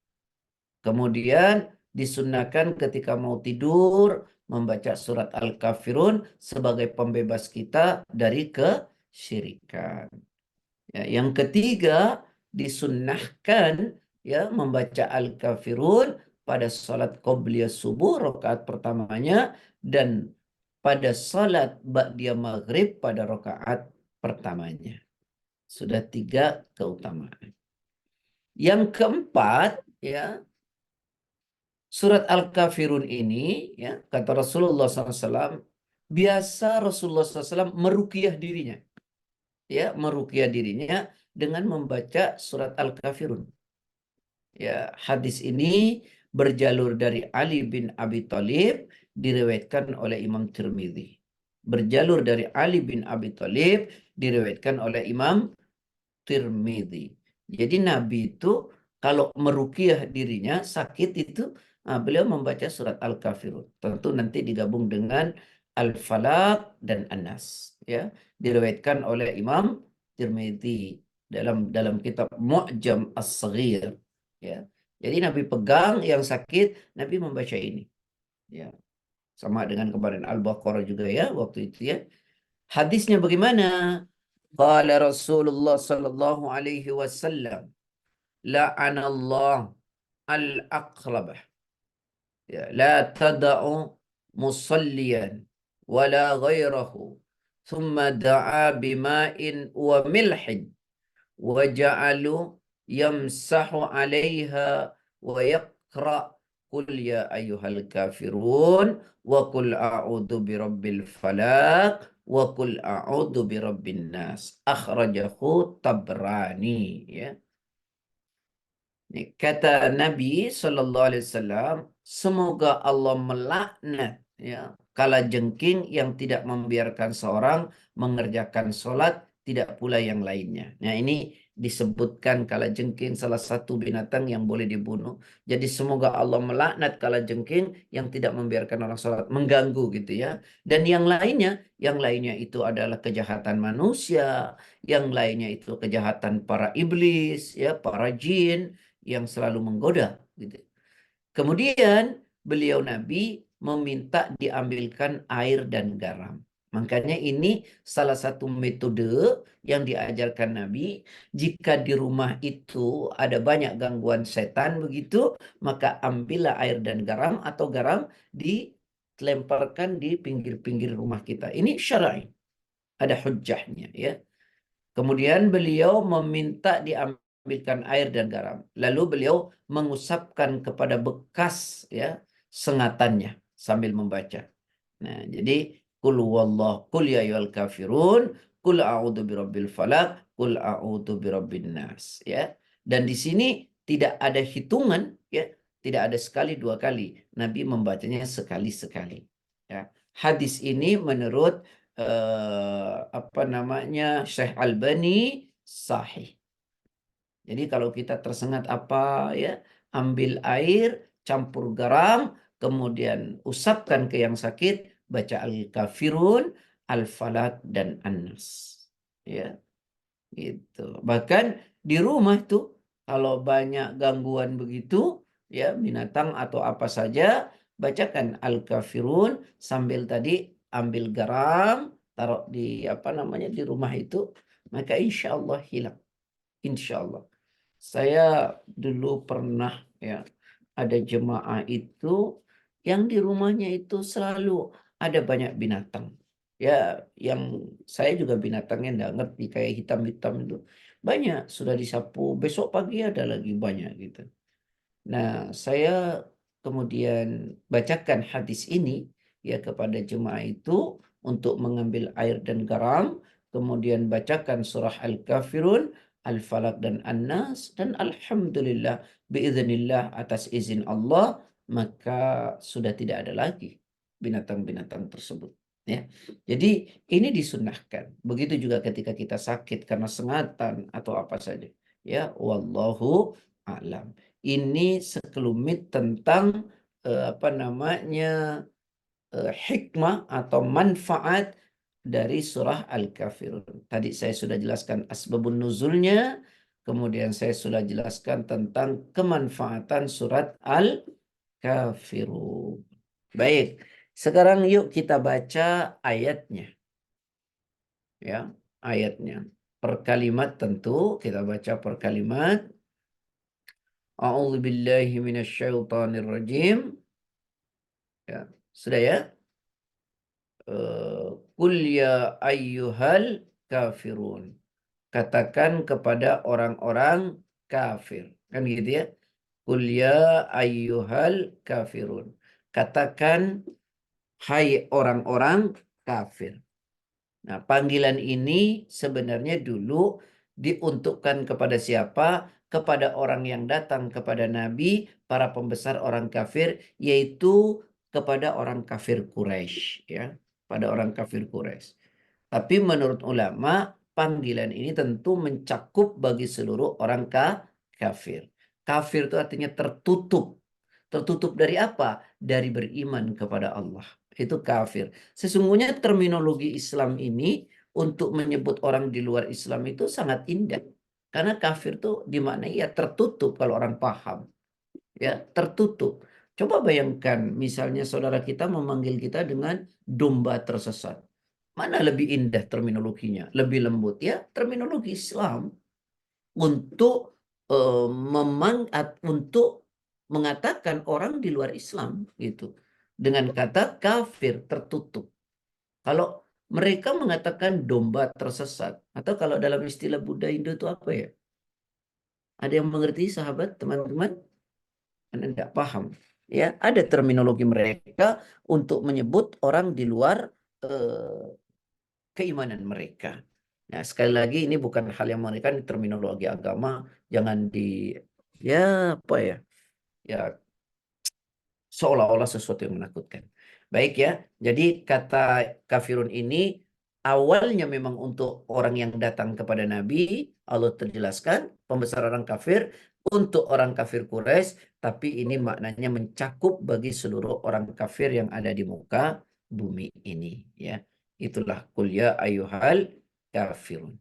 Kemudian disunnahkan ketika mau tidur membaca surat Al-Kafirun sebagai pembebas kita dari kesyirikan. Ya, yang ketiga disunnahkan ya membaca Al-Kafirun pada salat qobliyah subuh rakaat pertamanya dan pada salat ba'diyah maghrib pada rakaat pertamanya. Sudah 3 keutamaan. Yang keempat ya, surat Al-Kafirun ini ya kata Rasulullah SAW, biasa Rasulullah SAW meruqyah dirinya. Ya, meruqyah dirinya dengan membaca surat Al-Kafirun. Ya, hadis ini berjalur dari Ali bin Abi Thalib, diriwayatkan oleh Imam Tirmidzi. Berjalur dari Ali bin Abi Thalib, diriwayatkan oleh Imam Tirmidzi. Jadi Nabi itu kalau meruqyah dirinya sakit itu, beliau membaca surat Al-Kafirun. Tentu nanti digabung dengan Al-Falaq dan An-Nas. Ya, diriwayatkan oleh Imam Tirmidzi dalam kitab Mu'jam As-Saghir. Ya, jadi Nabi pegang yang sakit, Nabi membaca ini. Ya, sama dengan kemarin Al-Baqarah juga ya waktu itu ya. Hadisnya bagaimana? Qala Rasulullah sallallahu alaihi wasallam, la'anallah al-aqlabah. Ya, la tada'u musalliyan wala ghairahu thumma da'a bima'in wa milhin wa ja'alu yamsahu 'alaiha wa yaqra qul ya ayyuhal kafirun wa qul a'udzu birabbil falaq wa qul a'udzu birabbin nas. Akhrajahu Tabrani ya. Ini kata Nabi Sallallahu Alaihi Wasallam, semoga Allah melaknat ya kalajengking yang tidak membiarkan seorang mengerjakan sholat, tidak pula yang lainnya. Nah ini disebutkan kalajengking salah satu binatang yang boleh dibunuh. Jadi semoga Allah melaknat kalajengking yang tidak membiarkan orang sholat, mengganggu gitu ya. Dan yang lainnya itu adalah kejahatan manusia, yang lainnya itu kejahatan para iblis, ya para jin yang selalu menggoda gitu. Kemudian beliau Nabi meminta diambilkan air dan garam. Makanya ini salah satu metode yang diajarkan Nabi. Jika di rumah itu ada banyak gangguan setan begitu, maka ambillah air dan garam atau garam dilemparkan di pinggir-pinggir rumah kita. Ini syar'i. Ada hujjahnya ya. Kemudian beliau meminta diambilkan air dan garam. Lalu beliau mengusapkan kepada bekas ya sengatannya sambil membaca. Nah, jadi qul huwallahu qul ya ayyuhal kafirun qul a'udzu birabbil falaq qul a'udzu birabbin nas ya. Dan di sini tidak ada hitungan ya, tidak ada sekali dua kali. Nabi membacanya sekali-sekali ya. Hadis ini menurut Syekh Albani sahih. Jadi kalau kita tersengat apa ya, ambil air, campur garam, kemudian usapkan ke yang sakit, baca Al-Kafirun, Al-Falaq dan An-Nas. Ya, gitu. Bahkan di rumah tuh kalau banyak gangguan begitu, ya binatang atau apa saja, bacakan Al-Kafirun sambil tadi ambil garam, taruh di di rumah itu, maka insya Allah hilang. Insya Allah. Saya dulu pernah ya ada jemaah itu yang di rumahnya itu selalu ada banyak binatang. Ya, yang saya juga binatangnya enggak ngerti kayak hitam-hitam itu. Banyak sudah disapu, besok pagi ada lagi banyak gitu. Nah, saya kemudian bacakan hadis ini ya kepada jemaah itu untuk mengambil air dan garam, kemudian bacakan surah Al-Kafirun, Al-Falaq dan An-Nas, dan alhamdulillah biiznillah atas izin Allah, maka sudah tidak ada lagi binatang-binatang tersebut. Ya. Jadi ini disunnahkan. Begitu juga ketika kita sakit karena sengatan atau apa saja. Ya, wallahu a'lam. Ini sekelumit tentang hikmah atau manfaat dari surah Al-Kafirun. Tadi saya sudah jelaskan asbabun nuzulnya, kemudian saya sudah jelaskan tentang kemanfaatan surat Al-Kafirun. Baik, sekarang yuk kita baca ayatnya. Ya, ayatnya. Per kalimat tentu kita baca per kalimat. A'udzu billahi minasyaitonir rajim. Ya, sudah ya? Qul ya ayyuhal kafirun. Katakan kepada orang-orang kafir. Kan gitu ya? Qul ya ayyuhal kafirun. Katakan hai orang-orang kafir. Nah, panggilan ini sebenarnya dulu diuntukkan kepada siapa? Kepada orang yang datang kepada Nabi, para pembesar orang kafir, yaitu kepada orang kafir Quraisy, ya, pada orang kafir Quraisy. Tapi menurut ulama, panggilan ini tentu mencakup bagi seluruh orang kafir. Kafir itu artinya tertutup. Tertutup dari apa? Dari beriman kepada Allah. Itu kafir. Sesungguhnya terminologi Islam ini untuk menyebut orang di luar Islam itu sangat indah. Karena kafir itu dimaknai ya tertutup kalau orang paham. Ya, tertutup. Coba bayangkan misalnya saudara kita memanggil kita dengan domba tersesat. Mana lebih indah terminologinya? Lebih lembut ya, terminologi Islam untuk untuk mengatakan orang di luar Islam gitu. Dengan kata kafir tertutup. Kalau mereka mengatakan domba tersesat, atau kalau dalam istilah Buddha Hindu itu apa ya? Ada yang mengerti sahabat, teman-teman? Anda tidak paham. Ya, ada terminologi mereka untuk menyebut orang di luar keimanan mereka. Nah, sekali lagi ini bukan hal yang mengerikan, terminologi agama, jangan ya apa ya, ya seolah-olah sesuatu yang menakutkan. Baik ya, jadi kata kafirun ini awalnya memang untuk orang yang datang kepada Nabi, Allah terjelaskan, pembesar orang kafir, untuk orang kafir Quraisy, tapi ini maknanya mencakup bagi seluruh orang kafir yang ada di muka bumi ini. Ya, itulah kuliah ayuhal kafirun.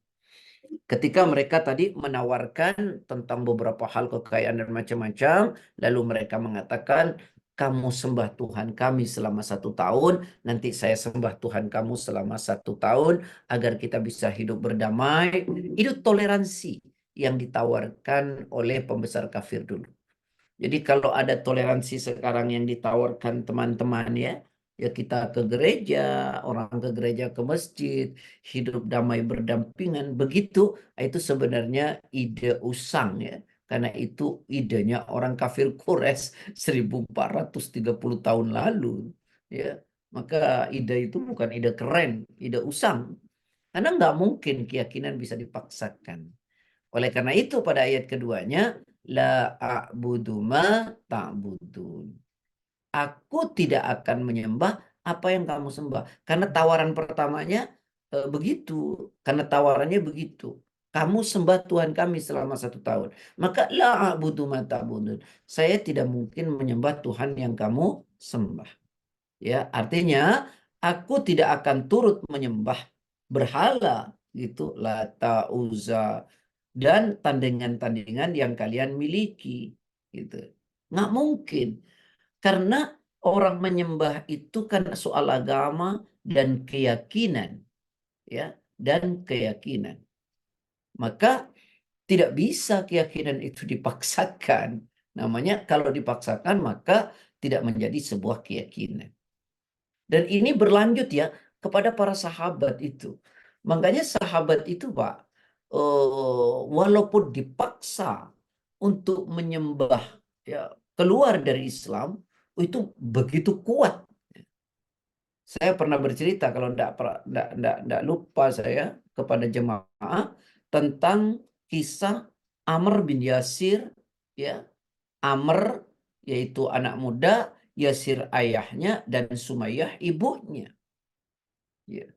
Ketika mereka tadi menawarkan tentang beberapa hal kekayaan dan macam-macam, lalu mereka mengatakan, kamu sembah Tuhan kami selama 1 tahun, nanti saya sembah Tuhan kamu selama 1 tahun, agar kita bisa hidup berdamai. Itu toleransi yang ditawarkan oleh pembesar kafir dulu. Jadi kalau ada toleransi sekarang yang ditawarkan teman-teman ya kita ke gereja, orang ke gereja, ke masjid, hidup damai berdampingan, begitu, itu sebenarnya ide usang ya. Karena itu idenya orang kafir Quraisy 1430 tahun lalu. Ya, maka ide itu bukan ide keren, ide usang. Karena nggak mungkin keyakinan bisa dipaksakan. Oleh karena itu pada ayat keduanya, la a'budu ma ta'budun. Aku tidak akan menyembah apa yang kamu sembah. Karena tawaran pertamanya begitu. Karena tawarannya begitu. Kamu sembah Tuhan kami selama 1 tahun. Maka la a'budu ma ta'budun. Saya tidak mungkin menyembah Tuhan yang kamu sembah. Ya, artinya aku tidak akan turut menyembah berhala gitu, Lata, Uzza, dan tandingan-tandingan yang kalian miliki gitu. Nggak mungkin. Karena orang menyembah itu kan soal agama dan keyakinan. Ya, dan keyakinan. Maka tidak bisa keyakinan itu dipaksakan. Namanya kalau dipaksakan maka tidak menjadi sebuah keyakinan. Dan ini berlanjut ya kepada para sahabat itu. Makanya sahabat itu Pak, walaupun dipaksa untuk menyembah ya keluar dari Islam, itu begitu kuat. Saya pernah bercerita, kalau tidak lupa saya kepada jemaah, tentang kisah Amr bin Yasir, ya. Amr yaitu anak muda, Yasir ayahnya, dan Sumayyah ibunya. Ya.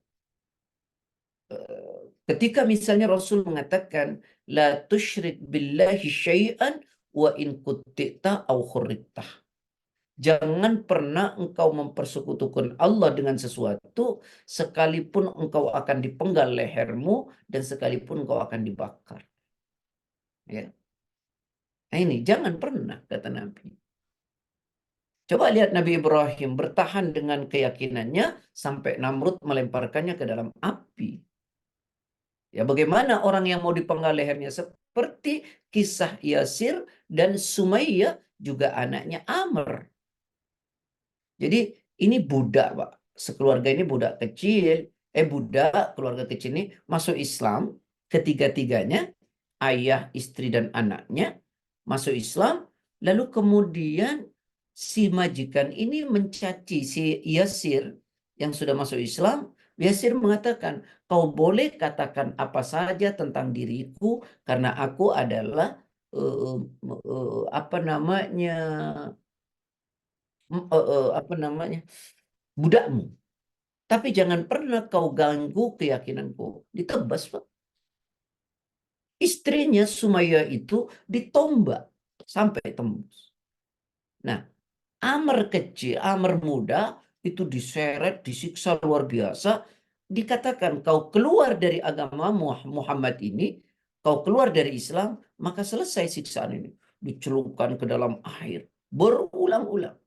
Ketika misalnya Rasul mengatakan la tusyrik billahi syai'an wa in kuttita au khurriktah. Jangan pernah engkau mempersekutukan Allah dengan sesuatu, sekalipun engkau akan dipenggal lehermu dan sekalipun engkau akan dibakar. Ya. Nah ini jangan pernah, kata Nabi. Coba lihat Nabi Ibrahim bertahan dengan keyakinannya sampai Namrud melemparkannya ke dalam api. Ya, bagaimana orang yang mau dipenggal lehernya, seperti kisah Yasir dan Sumayyah, juga anaknya Amr. Jadi ini budak, Pak. Sekeluarga ini budak kecil, budak keluarga kecil ini masuk Islam, ketiga-tiganya, ayah, istri dan anaknya masuk Islam, lalu kemudian si majikan ini mencaci si Yasir yang sudah masuk Islam. Yasir mengatakan, kau boleh katakan apa saja tentang diriku karena aku adalah apa namanya budakmu. Tapi jangan pernah kau ganggu keyakinanku. Ditebas, Pak. Istrinya Sumayyah itu ditombak sampai tembus. Nah, Amr kecil, Amr muda itu diseret, disiksa luar biasa. Dikatakan kau keluar dari agama Muhammad ini, kau keluar dari Islam, maka selesai siksaan ini. Dicelupkan ke dalam air berulang-ulang.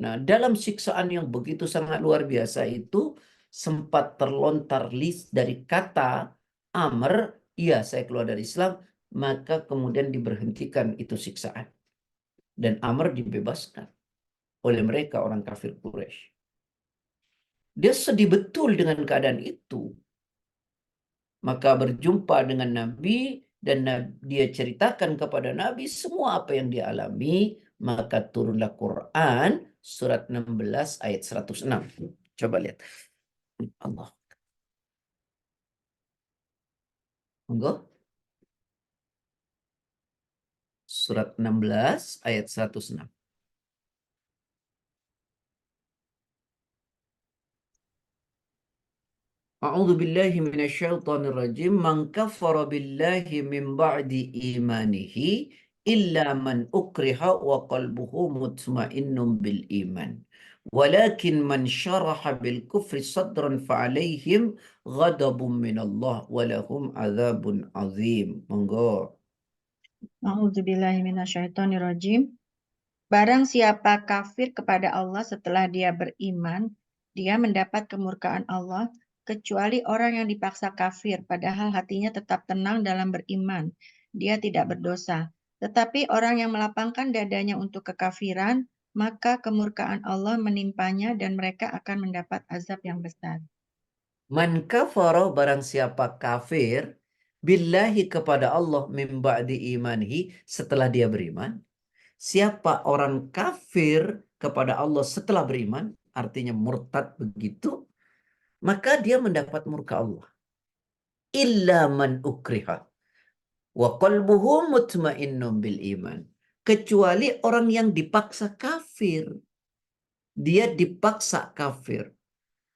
Nah, dalam siksaan yang begitu sangat luar biasa itu sempat terlontar list dari kata Amr, iya saya keluar dari Islam, maka kemudian diberhentikan itu siksaan. Dan Amr dibebaskan oleh mereka orang kafir Quraisy. Dia sedih betul dengan keadaan itu. Maka berjumpa dengan Nabi dan dia ceritakan kepada Nabi semua apa yang dia alami, maka turunlah Quran surat 16 ayat 106. Coba lihat. Allah. Monggo. Surat 16 ayat 106. A'udzu billahi minasyaitonir rajim. Man kafara billahi min ba'di imanihi illa man ukriha wa qalbuhu mutmainnun bil iman. Walakin man syaraha bil kufri sadran fa'alaihim ghadabun minallah wa lahum adzabun azim. Monggo. A'udzubillahiminasyaitonirrajim. Barang siapa kafir kepada Allah setelah dia beriman, dia mendapat kemurkaan Allah, kecuali orang yang dipaksa kafir, padahal hatinya tetap tenang dalam beriman. Dia tidak berdosa. Tetapi orang yang melapangkan dadanya untuk kekafiran, maka kemurkaan Allah menimpanya dan mereka akan mendapat azab yang besar. Man kafara, barang siapa kafir, billahi kepada Allah min ba'di imanihi, setelah dia beriman. Siapa orang kafir kepada Allah setelah beriman, artinya murtad begitu, maka dia mendapat murka Allah. Illa man ukriha wa qalbuhu mutmainnun bil iman. Kecuali orang yang dipaksa kafir. Dia dipaksa kafir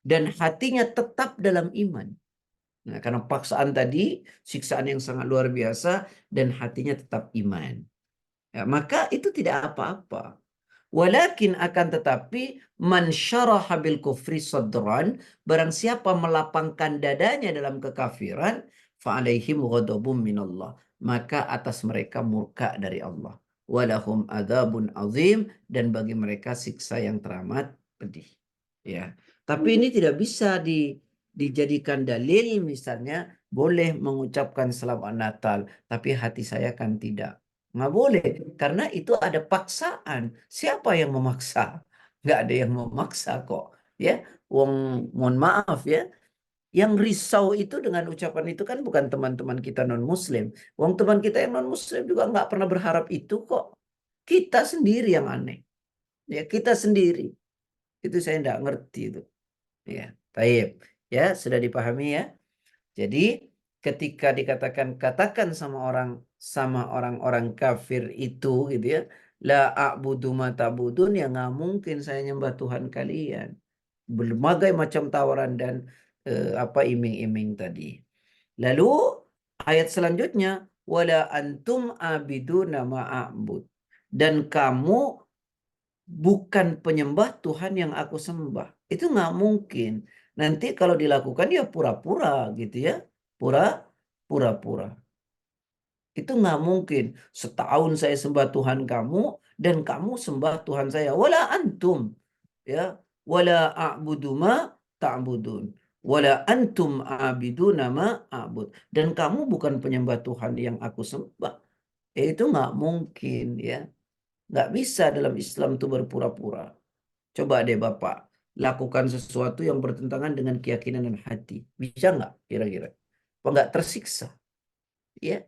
dan hatinya tetap dalam iman. Nah, karena paksaan tadi, siksaan yang sangat luar biasa dan hatinya tetap iman. Ya, maka itu tidak apa-apa. Walakin akan tetapi man syaraha bil kufri sadran, barang siapa melapangkan dadanya dalam kekafiran, fa alaihim ghadabun minallah, maka atas mereka murka dari Allah. Walahum adzabun azim, dan bagi mereka siksa yang teramat pedih. Ya. Tapi ini tidak bisa dijadikan dalil, misalnya boleh mengucapkan selamat Natal, tapi hati saya kan tidak. Nggak boleh, karena itu ada paksaan. Siapa yang memaksa? Nggak ada yang memaksa kok. Ya, mohon maaf ya. Yang risau itu dengan ucapan itu kan bukan teman-teman kita non-Muslim. Wong teman kita yang non-Muslim juga nggak pernah berharap itu kok. Kita sendiri yang aneh. Ya, kita sendiri. Itu saya tidak ngerti itu. Ya, taib. Ya, sudah dipahami ya. Jadi ketika katakan sama orang-orang kafir itu gitu ya, la a'budu ma ta'budun, ya nggak mungkin saya nyembah Tuhan kalian. Berbagai macam tawaran dan iming-iming tadi. Lalu ayat selanjutnya, wala antum abiduna ma a'bud, dan kamu bukan penyembah Tuhan yang aku sembah. Itu nggak mungkin. Nanti kalau dilakukan ya pura-pura gitu ya. Pura-pura. Itu nggak mungkin. Setahun saya sembah Tuhan kamu dan kamu sembah Tuhan saya. Wala antum. Ya. Wala a'budu ma ta'budun. Wala antum a'biduna ma a'bud. Dan kamu bukan penyembah Tuhan yang aku sembah. Itu nggak mungkin ya. Nggak bisa dalam Islam itu berpura-pura. Coba deh Bapak lakukan sesuatu yang bertentangan dengan keyakinan dan hati. Bisa nggak kira-kira? Apa nggak tersiksa? Ya,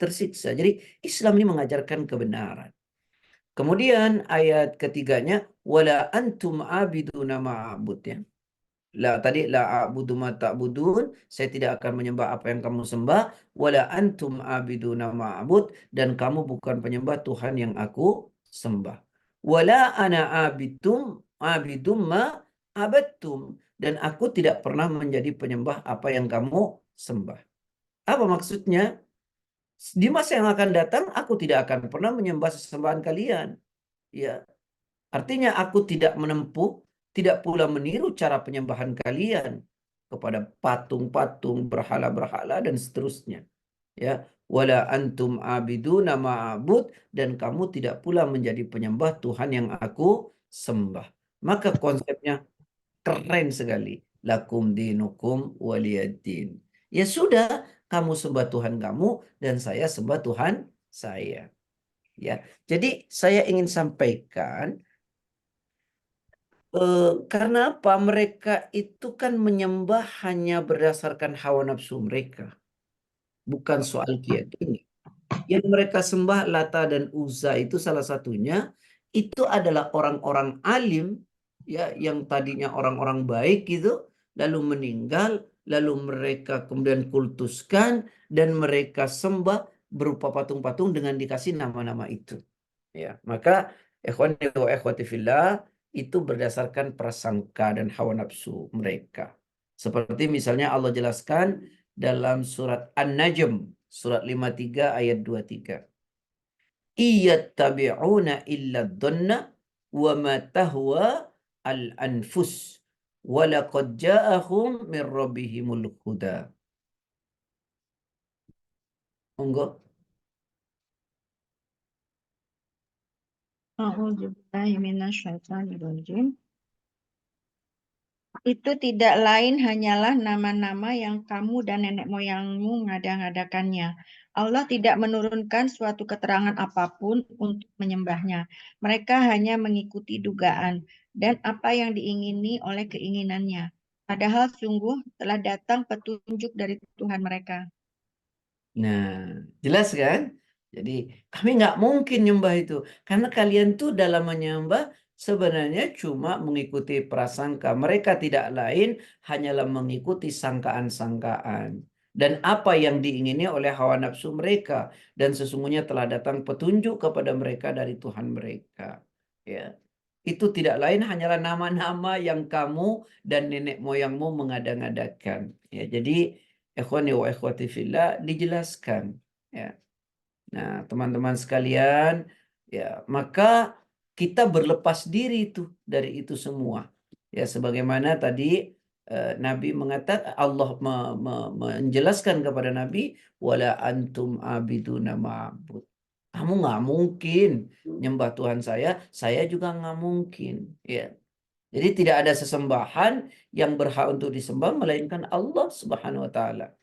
tersiksa. Jadi Islam ini mengajarkan kebenaran. Kemudian ayat ketiganya, wala antum abiduna ma'abud ya. Tadi la a'budu ma ta'budun, saya tidak akan menyembah apa yang kamu sembah, wala antum abiduna ma'abud, dan kamu bukan penyembah Tuhan yang aku sembah. Wala ana abidum ma abadtum, dan aku tidak pernah menjadi penyembah apa yang kamu sembah. Apa maksudnya? Di masa yang akan datang aku tidak akan pernah menyembah sesembahan kalian. Ya, artinya aku tidak menempuh, tidak pula meniru cara penyembahan kalian kepada patung-patung, berhala-berhala dan seterusnya. Ya, wala antum abiduna ma'abud, dan kamu tidak pula menjadi penyembah Tuhan yang aku sembah. Maka konsepnya keren sekali. Lakum dinukum waliyadin. Ya sudah, kamu sembah Tuhan kamu dan saya sembah Tuhan saya. Ya, jadi saya ingin sampaikan karena apa? Mereka itu kan menyembah hanya berdasarkan hawa nafsu mereka, bukan soal keyakinan. Yang mereka sembah Lata dan Uzza itu salah satunya itu adalah orang-orang alim ya, yang tadinya orang-orang baik gitu, lalu meninggal, lalu mereka kemudian kultuskan dan mereka sembah berupa patung-patung dengan dikasih nama-nama itu. Ya, maka ikhwani wa ikhwati fillah, itu berdasarkan prasangka dan hawa nafsu mereka. Seperti misalnya Allah jelaskan dalam surat An-Najm, surat 53 ayat 23. Iyattabi'una illa dhanna wa ma tahwa al-anfus wa laqad ja'ahum min rabbihimul huda. Monggo. A'udzubillahi minasyaitonirrajim. Itu tidak lain hanyalah nama-nama yang kamu dan nenek moyangmu ngada-ngadakannya. Allah tidak menurunkan suatu keterangan apapun untuk menyembahnya. Mereka hanya mengikuti dugaan dan apa yang diingini oleh keinginannya. Padahal sungguh telah datang petunjuk dari Tuhan mereka. Nah, jelas kan? Jadi kami nggak mungkin nyembah itu. Karena kalian tuh dalam menyembah sebenarnya cuma mengikuti prasangka. Mereka tidak lain hanyalah mengikuti sangkaan-sangkaan. Dan apa yang diingini oleh hawa nafsu mereka. Dan sesungguhnya telah datang petunjuk kepada mereka dari Tuhan mereka. Ya. Itu tidak lain hanyalah nama-nama yang kamu dan nenek moyangmu mengada-ngadakan. Ya, jadi ikhwani wa ikhwati fillah dijelaskan ya. Nah, teman-teman sekalian, ya, maka kita berlepas diri itu dari itu semua. Ya, sebagaimana tadi Nabi mengatakan, Allah menjelaskan kepada Nabi, wala antum abiduna ma'bud. Kamu nggak mungkin nyembah Tuhan saya juga nggak mungkin. Ya. Jadi tidak ada sesembahan yang berhak untuk disembah melainkan Allah Subhanahu wa taala.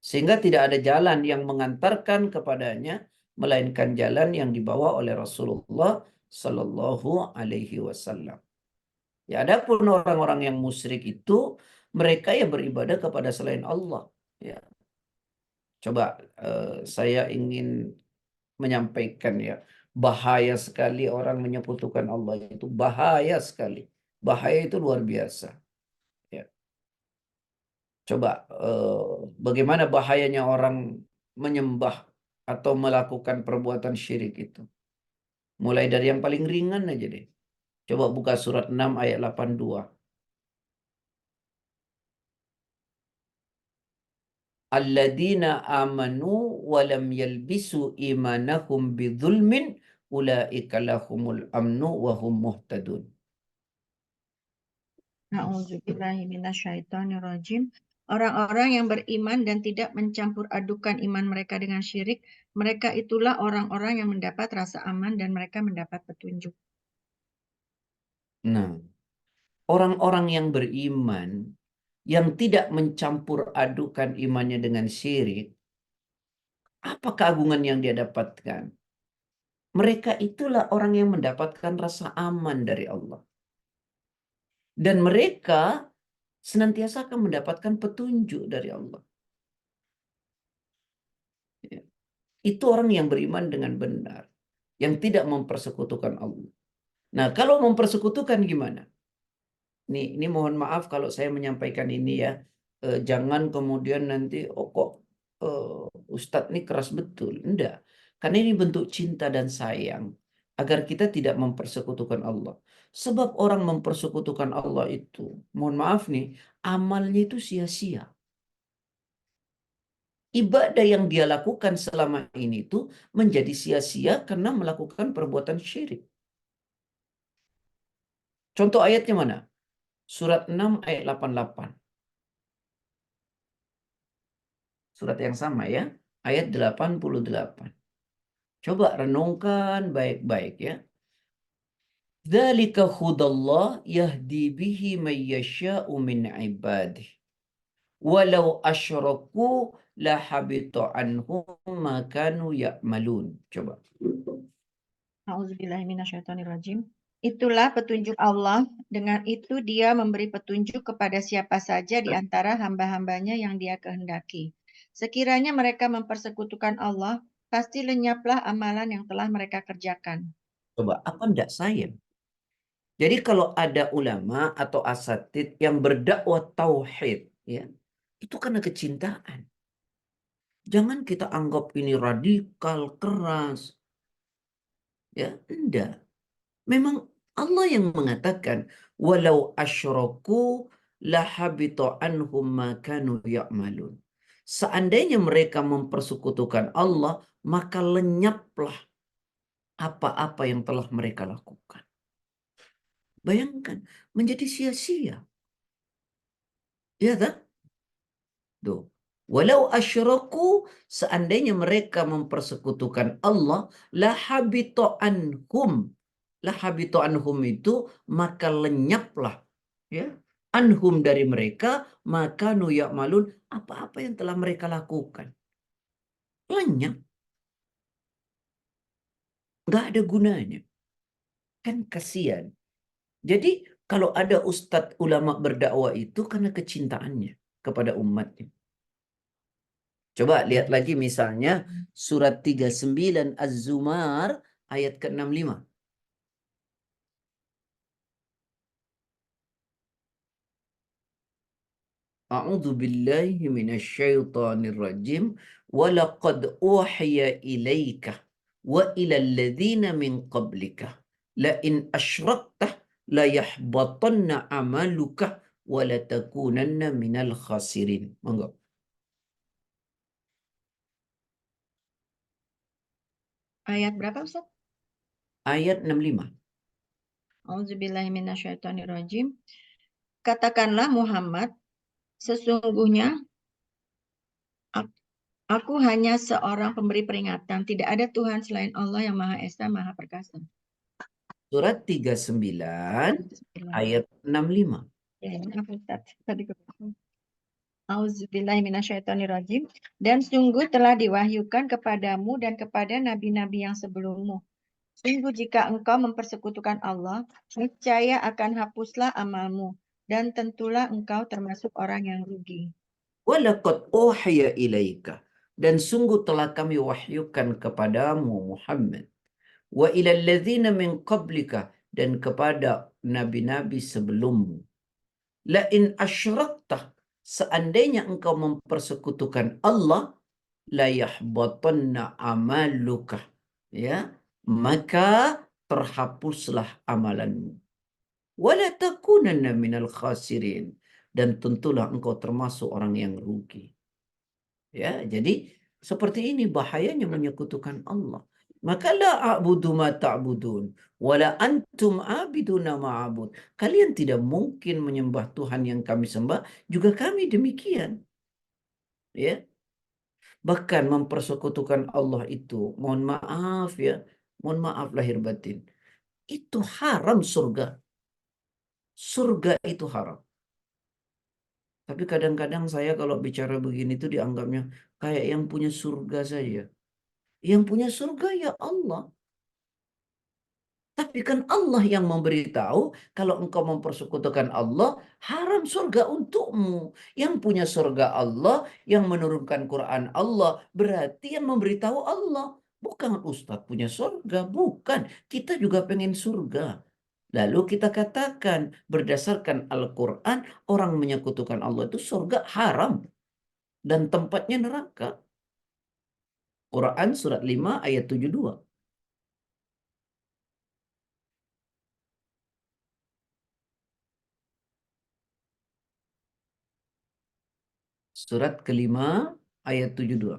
Sehingga tidak ada jalan yang mengantarkan kepadanya melainkan jalan yang dibawa oleh Rasulullah Sallallahu Alaihi Wasallam. Ya, adapun orang-orang yang musyrik itu mereka yang beribadah kepada selain Allah. Ya, coba saya ingin menyampaikan ya, bahaya sekali orang menyekutukan Allah, itu bahaya sekali. Bahaya itu luar biasa. Ya. Coba bagaimana bahayanya orang menyembah atau melakukan perbuatan syirik itu. Mulai dari yang paling ringan aja deh. Coba buka surat 6 ayat 82. Alladzina amanu walam yalbisu imanahum bidzulmin ulaika lahumul amnu wa hum muhtadun. A'udzubillahi minasyaitonirrajim. Orang-orang yang beriman dan tidak mencampur adukan iman mereka dengan syirik, mereka itulah orang-orang yang mendapat rasa aman dan mereka mendapat petunjuk. Nah, orang-orang yang beriman yang tidak mencampur adukan imannya dengan syirik, apa keagungan yang dia dapatkan? Mereka itulah orang yang mendapatkan rasa aman dari Allah. Dan mereka senantiasa akan mendapatkan petunjuk dari Allah. Ya. Itu orang yang beriman dengan benar, yang tidak mempersekutukan Allah. Nah, kalau mempersekutukan gimana? Ini mohon maaf kalau saya menyampaikan ini ya. Jangan kemudian nanti, oh kok Ustadz ini keras betul. Enggak. Karena ini bentuk cinta dan sayang. Agar kita tidak mempersekutukan Allah. Sebab orang mempersekutukan Allah itu, mohon maaf nih, amalnya itu sia-sia. Ibadah yang dia lakukan selama ini itu menjadi sia-sia karena melakukan perbuatan syirik. Contoh ayatnya mana? Surat 6 ayat 88. Surat yang sama ya, ayat 88. Coba renungkan baik-baik ya. Dzalika hudallah yahdi bihi may yasha'u min ibadihi. Walau asyraku la habita anhum ma kanu ya'malun. Coba. A'udzubillahi minasyaitonirrajim. Itulah petunjuk Allah, dengan itu dia memberi petunjuk kepada siapa saja di antara hamba-hambanya yang dia kehendaki. Sekiranya mereka mempersekutukan Allah, pasti lenyaplah amalan yang telah mereka kerjakan. Coba, apa enggak sayang? Jadi kalau ada ulama atau asatid yang berdakwah tauhid, ya, itu karena kecintaan. Jangan kita anggap ini radikal, keras. Ya, enggak. Memang Allah yang mengatakan, walau asyraku lahabita anhum ma kanu ya'malun. Seandainya mereka mempersekutukan Allah, maka lenyaplah apa-apa yang telah mereka lakukan. Bayangkan, menjadi sia-sia. Ya tak? Tuh. Walau asyraku, seandainya mereka mempersekutukan Allah, lahabita anhum. Lahabita anhum itu, maka lenyaplah. Ya. Anhum dari mereka, maka nu ya'malun, apa-apa yang telah mereka lakukan. Lenyap. Nggak ada gunanya. Kan kasihan. Jadi kalau ada ustadz ulama berdakwah itu karena kecintaannya kepada umatnya. Coba lihat lagi misalnya surat 39 Az-Zumar ayat ke-65. A'udzu billahi minasyaitonir rajim. Walaqad uhiya ilaika wa ilal ladzina min qablika la in asyrakta la yahbatanna amaluka wa la takunanna minal khasirin. Monggo. Ayat berapa, Ustaz? Ayat 65. A'udzubillahi minasyaitonirrajim. Katakanlah Muhammad, sesungguhnya aku hanya seorang pemberi peringatan. Tidak ada Tuhan selain Allah yang Maha Esa, Maha Perkasa. Surat 39 ayat 65. Ya, maaf Ustaz. Tadi kebetulan. Auzubillahi minasyaitonirrajim. Dan sungguh telah diwahyukan kepadamu dan kepada nabi-nabi yang sebelummu. Sungguh jika engkau mempersekutukan Allah, niscaya akan hapuslah amalmu. Dan tentulah engkau termasuk orang yang rugi. Walaqad uhiya ilaika, dan sungguh telah kami wahyukan kepadamu Muhammad, wa ilal ladzina min qablika, dan kepada nabi-nabi sebelummu. La in asyrakta, seandainya engkau mempersekutukan Allah, la yahbatanna amaluka, ya, maka terhapuslah amalanmu. Wala takunanna minal khasirin, dan tentulah engkau termasuk orang yang rugi. Ya, jadi seperti ini bahayanya menyekutukan Allah. Maka la a'budu ma ta'budun wala antum abiduna ma'abud. Kalian tidak mungkin menyembah Tuhan yang kami sembah, juga kami demikian. Ya. Bahkan mempersekutukan Allah itu, mohon maaf ya, mohon maaf lahir batin, itu haram surga. Surga itu haram. Tapi kadang-kadang saya kalau bicara begini itu dianggapnya kayak yang punya surga saja. Yang punya surga ya Allah. Tapi kan Allah yang memberitahu kalau engkau mempersekutukan Allah, haram surga untukmu. Yang punya surga Allah, yang menurunkan Quran Allah, berarti yang memberitahu Allah. Bukan Ustadz punya surga, bukan. Kita juga pengen surga. Lalu kita katakan berdasarkan Al-Quran, orang menyekutukan Allah itu surga haram. Dan tempatnya neraka. Quran surat 5 ayat 72. Surat kelima ayat 72.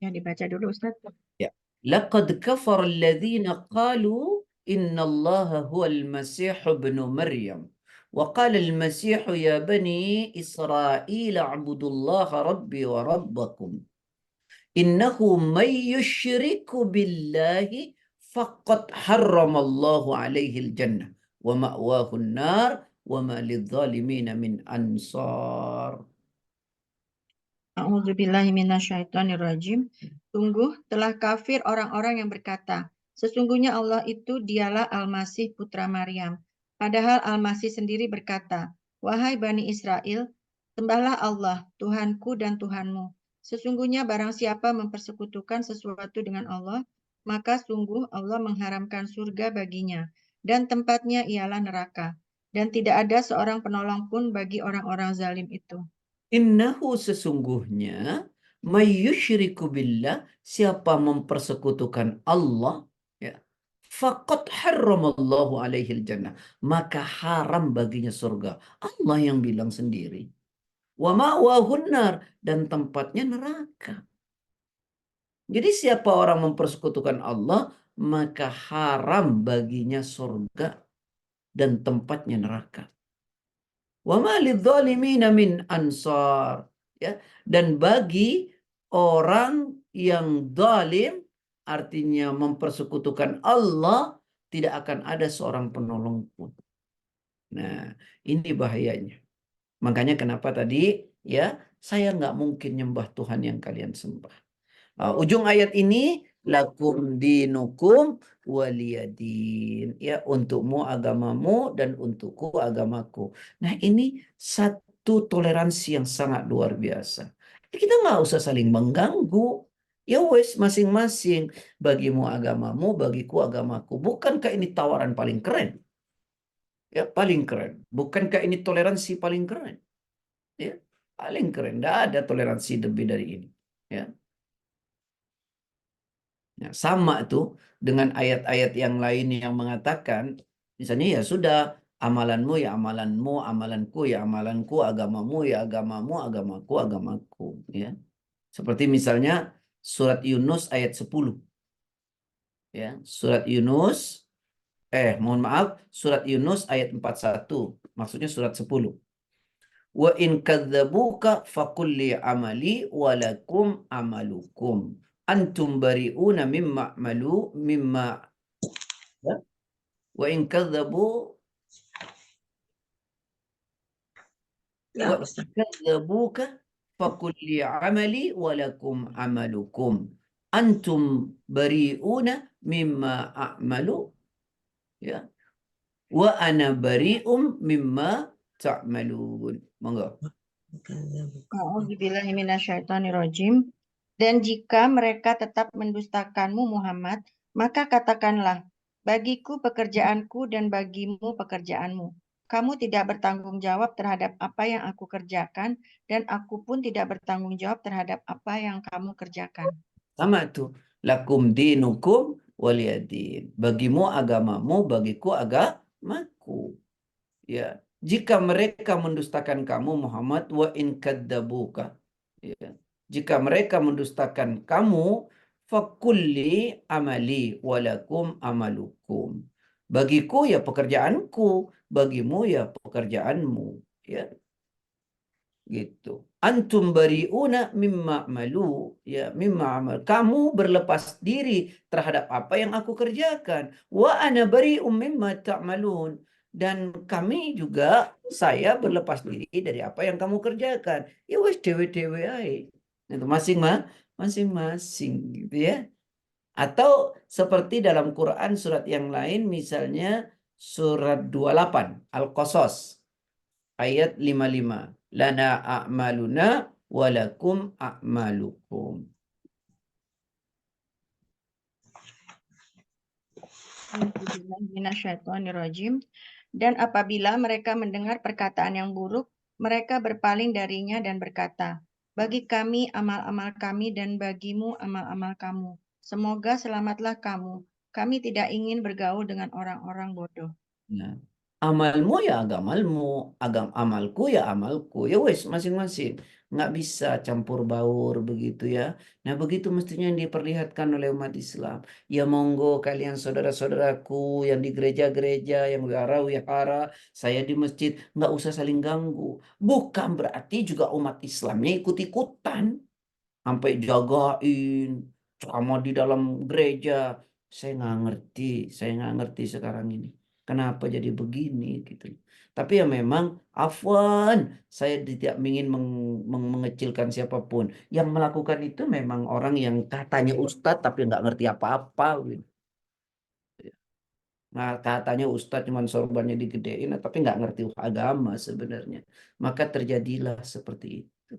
Ya, dibaca dulu Ustaz. Ya. Laqad kafara alladhina qalu inna Allah huwal masih ibnu Maryam. Wa qala al-masih ya bani Israel a'budullaha rabbi wa rabbakum. Innahu man yushriku billahi faqad harramallahu alaihi al-jannah wa ma'wahu an-nar wa ma lidh-dhalimin min ansar. A'udzubillahi minasyaitonirrajim. Sungguh telah kafir orang-orang yang berkata, sesungguhnya Allah itu dialah Al-Masih putra Maryam. Padahal Al-Masih sendiri berkata, wahai Bani Israel, sembahlah Allah, Tuhanku dan Tuhanmu. Sesungguhnya barang siapa mempersekutukan sesuatu dengan Allah, maka sungguh Allah mengharamkan surga baginya, dan tempatnya ialah neraka. Dan tidak ada seorang penolong pun bagi orang-orang zalim itu. Innahu sesungguhnya mayyusyriku billah, siapa mempersekutukan Allah, ya, faqad harramallahu alaihi jannah, maka haram baginya surga. Allah yang bilang sendiri. Wa ma'wahun nar, dan tempatnya neraka. Jadi siapa orang mempersekutukan Allah, maka haram baginya surga dan tempatnya neraka. Wa ma lidzalimina min ansar, ya, dan bagi orang yang zalim, artinya mempersekutukan Allah, tidak akan ada seorang penolong pun. Nah, ini bahayanya. Makanya kenapa tadi ya saya nggak mungkin nyembah Tuhan yang kalian sembah. Ujung ayat ini, lakum dinukum waliyadin, ya, untukmu agamamu dan untukku agamaku. Nah, ini satu toleransi yang sangat luar biasa. Kita nggak usah saling mengganggu. Ya wes, masing-masing, bagimu agamamu, bagiku agamaku. Bukankah ini tawaran paling keren? Ya, paling keren. Bukankah ini toleransi paling keren? Ya, paling keren. Tidak ada toleransi lebih dari ini. Ya. Ya, sama tuh dengan ayat-ayat yang lain yang mengatakan, misalnya ya sudah, amalanmu ya amalanmu, amalanku ya amalanku, agamamu ya agamamu, agamaku agamaku. Ya. Seperti misalnya surat Yunus ayat 10. Ya, surat Yunus, mohon maaf, surat Yunus ayat 41. Maksudnya surat 10. Wa in kadzabuka faqul li amali wa lakum amalukum antum bari'una mimma a'malu mimma, ya? Wa in kadzabu wa in kadzabuka faqul li amali wa lakum amalukum antum bari'una mimma a'malu, ya, wa ana bari'um mimma ta'malun. Monggo. A'udzubillahiminasyaitonirrajim. Dan jika mereka tetap mendustakanmu Muhammad, maka katakanlah, bagiku pekerjaanku dan bagimu pekerjaanmu. Kamu tidak bertanggung jawab terhadap apa yang aku kerjakan, dan aku pun tidak bertanggung jawab terhadap apa yang kamu kerjakan. Sama tuh. Lakum dinukum waliyadin. Bagimu agamamu, bagiku agamaku. Ya, jika mereka mendustakan kamu Muhammad wa in kadzabuka. Ya. Jika mereka mendustakan kamu, fakulli amali walakum amalukum. Bagiku ya pekerjaanku, bagimu ya pekerjaanmu. Ya, gitu. Antum bariuna mimma malu, ya mimma amal. Kamu berlepas diri terhadap apa yang aku kerjakan. Wa ana bari'um mimma ta'malun. Dan kami juga, saya berlepas diri dari apa yang kamu kerjakan. Ya wes dewe-dewe aja. Itu masing-masing gitu ya. Atau seperti dalam Quran surat yang lain, misalnya surat 28 Al-Qasas ayat 55. Lana a'maluna walakum a'malukum. A'udzubillahiminasyaitonirrajim. Dan apabila mereka mendengar perkataan yang buruk, mereka berpaling darinya dan berkata, bagi kami amal-amal kami dan bagimu amal-amal kamu. Semoga selamatlah kamu. Kami tidak ingin bergaul dengan orang-orang bodoh. Nah, amalmu ya agamalmu, amalku ya amalku. Ya wes masing-masing. Nggak bisa campur baur begitu ya. Nah begitu mestinya yang diperlihatkan oleh umat Islam. Ya monggo kalian saudara-saudaraku yang di gereja-gereja, yang wihara-wihara, saya di masjid, nggak usah saling ganggu. Bukan berarti juga umat Islamnya ikut-ikutan. Sampai jagain ceramah di dalam gereja. Saya nggak ngerti sekarang ini. Kenapa jadi begini gitu. Tapi ya memang afwan, saya tidak ingin mengecilkan siapapun. Yang melakukan itu memang orang yang katanya ustadz tapi nggak ngerti apa-apa gitu. Nah, katanya ustadz cuma sorbannya digedein tapi nggak ngerti agama sebenarnya. Maka terjadilah seperti itu.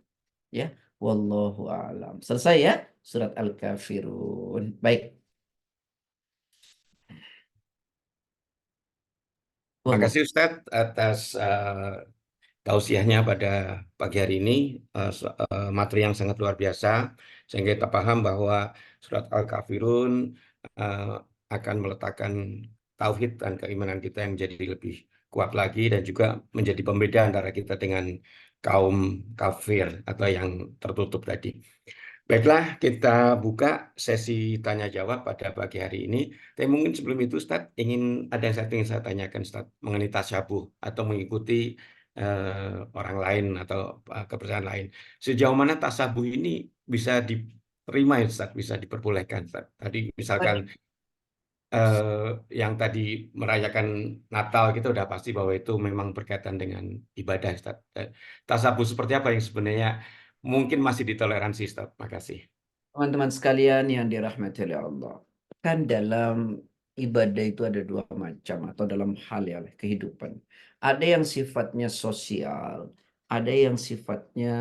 Ya, wallahu alam. Selesai ya surat Al-Kafirun. Baik. Wallahu. Makasih Ustadz atas tausiahnya pada pagi hari ini, materi yang sangat luar biasa, sehingga kita paham bahwa surat Al-Kafirun eh, akan meletakkan tauhid dan keimanan kita yang menjadi lebih kuat lagi dan juga menjadi pembeda antara kita dengan kaum kafir atau yang tertutup tadi. Baiklah, kita buka sesi tanya jawab pada pagi hari ini. Tapi mungkin sebelum itu, Ustadz, ada yang ingin saya tanyakan, Ustadz, mengenai tasyabuh atau mengikuti orang lain atau kepercayaan lain. Sejauh mana tasyabuh ini bisa diterima, ya, Ustadz, bisa diperbolehkan, Ustadz? Tadi misalkan yang tadi merayakan Natal kita udah pasti bahwa itu memang berkaitan dengan ibadah, Ustadz. Tasyabuh seperti apa yang sebenarnya mungkin masih ditoleransi, Ustadz? Makasih. Teman-teman sekalian yang dirahmati oleh Allah. Kan dalam ibadah itu ada dua macam atau dalam hal ya kehidupan. Ada yang sifatnya sosial, ada yang sifatnya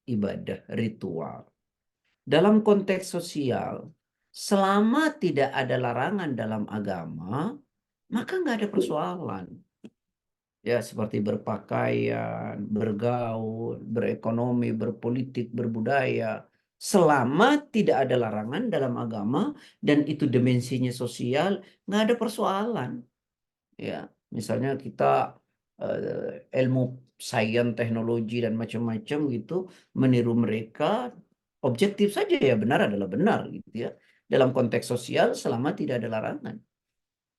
ibadah ritual. Dalam konteks sosial, selama tidak ada larangan dalam agama, maka nggak ada persoalan. Ya, seperti berpakaian, bergaul, berekonomi, berpolitik, berbudaya. Selama tidak ada larangan dalam agama dan itu dimensinya sosial, nggak ada persoalan. Ya, misalnya kita ilmu sains, teknologi dan macam-macam gitu meniru mereka, objektif saja ya benar adalah benar gitu ya. Dalam konteks sosial selama tidak ada larangan.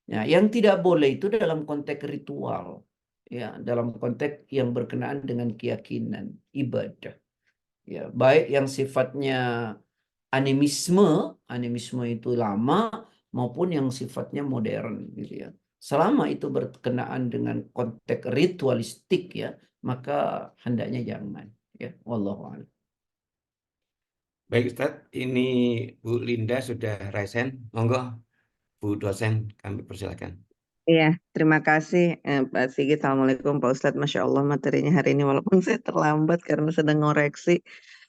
Ya, yang tidak boleh itu dalam konteks ritual. Ya, dalam konteks yang berkenaan dengan keyakinan, ibadah. Ya, baik yang sifatnya animisme, animisme itu lama maupun yang sifatnya modern gitu ya. Selama itu berkenaan dengan konteks ritualistik ya, maka hendaknya jangan ya. Wallahu a'lam. Baik Ustadz, ini Bu Linda sudah raise hand. Monggo Bu dosen kami persilakan. Iya, terima kasih Pak Sigit. Assalamualaikum Pak Ustadz. Masya Allah materinya hari ini walaupun saya terlambat karena sedang ngoreksi.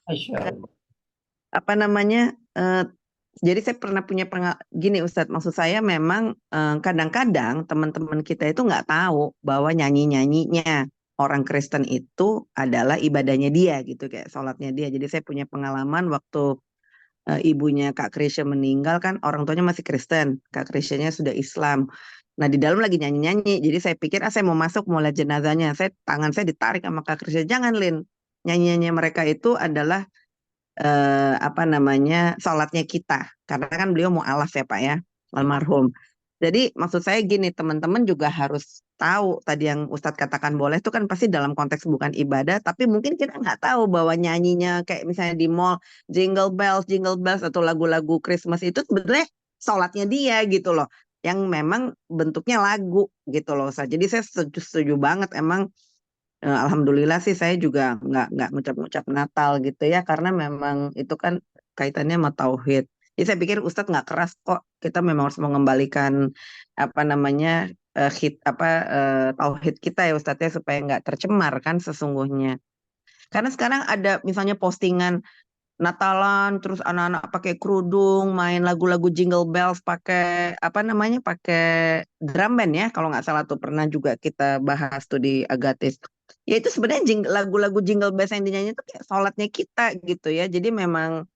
Masya Allah. Apa namanya? Jadi saya pernah punya gini Ustadz, maksud saya memang kadang-kadang teman-teman kita itu nggak tahu bahwa nyanyi-nyanyinya orang Kristen itu adalah ibadahnya dia gitu, kayak sholatnya dia. Jadi saya punya pengalaman waktu ibunya Kak Krisya meninggal kan orang tuanya masih Kristen, Kak Krisyanya sudah Islam. Nah di dalam lagi nyanyi-nyanyi, jadi saya pikir saya mau masuk mau lihat jenazahnya, tangan saya ditarik sama Kak Krisya, jangan Lin, nyanyi-nyanyi mereka itu adalah apa namanya sholatnya kita, karena kan beliau mualaf ya Pak ya, almarhum. Jadi maksud saya gini, teman-teman juga harus tahu tadi yang Ustadz katakan boleh itu kan pasti dalam konteks bukan ibadah, tapi mungkin kita nggak tahu bahwa nyanyinya kayak misalnya di mall jingle bells atau lagu-lagu Christmas itu sebenarnya sholatnya dia gitu loh, yang memang bentuknya lagu gitu loh Ustadz. Jadi saya setuju banget emang. Alhamdulillah sih saya juga nggak ngucap-ngucap Natal gitu ya karena memang itu kan kaitannya sama tauhid. Jadi saya pikir Ustadz nggak keras kok. Kita memang harus mengembalikan apa namanya tauhid kita ya Ustadz ya supaya nggak tercemar kan sesungguhnya. Karena sekarang ada misalnya postingan Natalan, terus anak-anak pakai kerudung, main lagu-lagu Jingle Bells, pakai apa namanya, pakai drum band ya, kalau nggak salah tuh pernah juga kita bahas tuh di Agatis. Ya itu sebenarnya lagu-lagu Jingle Bells yang dinyanyi itu kayak sholatnya kita gitu ya. Jadi memang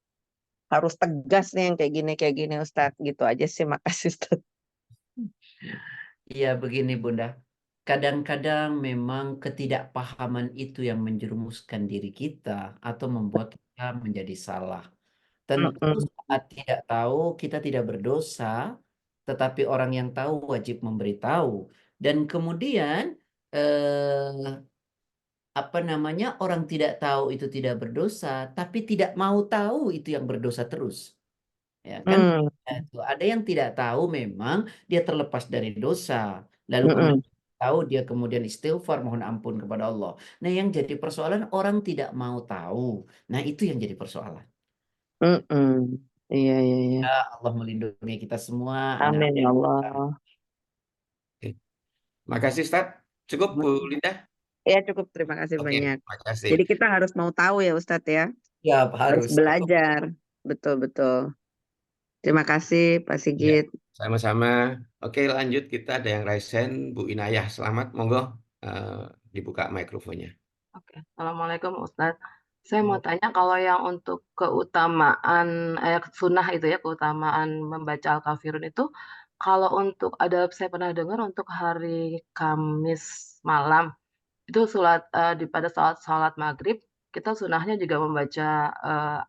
harus tegas nih yang kayak gini Ustadz. Gitu aja sih, makasih Ustadz. Iya begini Bunda, kadang-kadang memang ketidakpahaman itu yang menjerumuskan diri kita atau membuat kita menjadi salah. Tentu Mm-mm. saat tidak tahu kita tidak berdosa, tetapi orang yang tahu wajib memberitahu. Dan kemudian eh, apa namanya orang tidak tahu itu tidak berdosa, tapi tidak mau tahu itu yang berdosa terus. Ya kan? Mm. Ya, tuh, ada yang tidak tahu memang dia terlepas dari dosa. Lalu Mm-mm. kemudian tahu dia kemudian istighfar mohon ampun kepada Allah. Nah, yang jadi persoalan orang tidak mau tahu. Nah, itu yang jadi persoalan. Mm-mm. Iya, iya, iya. Ya, Allah melindungi kita semua, anak. Amin ya Allah. Oke. Makasih, Ustadz. Cukup, Bu Linda? Ya cukup, terima kasih Oke, banyak. makasih. Jadi kita harus mau tahu ya Ustadz ya. Ya, Harus harus. belajar. Betul-betul. Terima kasih Pak Ya, Sigit. sama-sama. Oke, lanjut. Kita ada yang raise hand. Bu Inayah, selamat. Monggo eh, dibuka mikrofonnya. Oke, Assalamualaikum Ustadz. Saya mau tanya kalau yang untuk keutamaan sunnah itu ya, keutamaan membaca Al-Kafirun itu, kalau untuk ada saya pernah dengar untuk hari Kamis malam itu pada saat sholat maghrib kita sunnahnya juga membaca eh,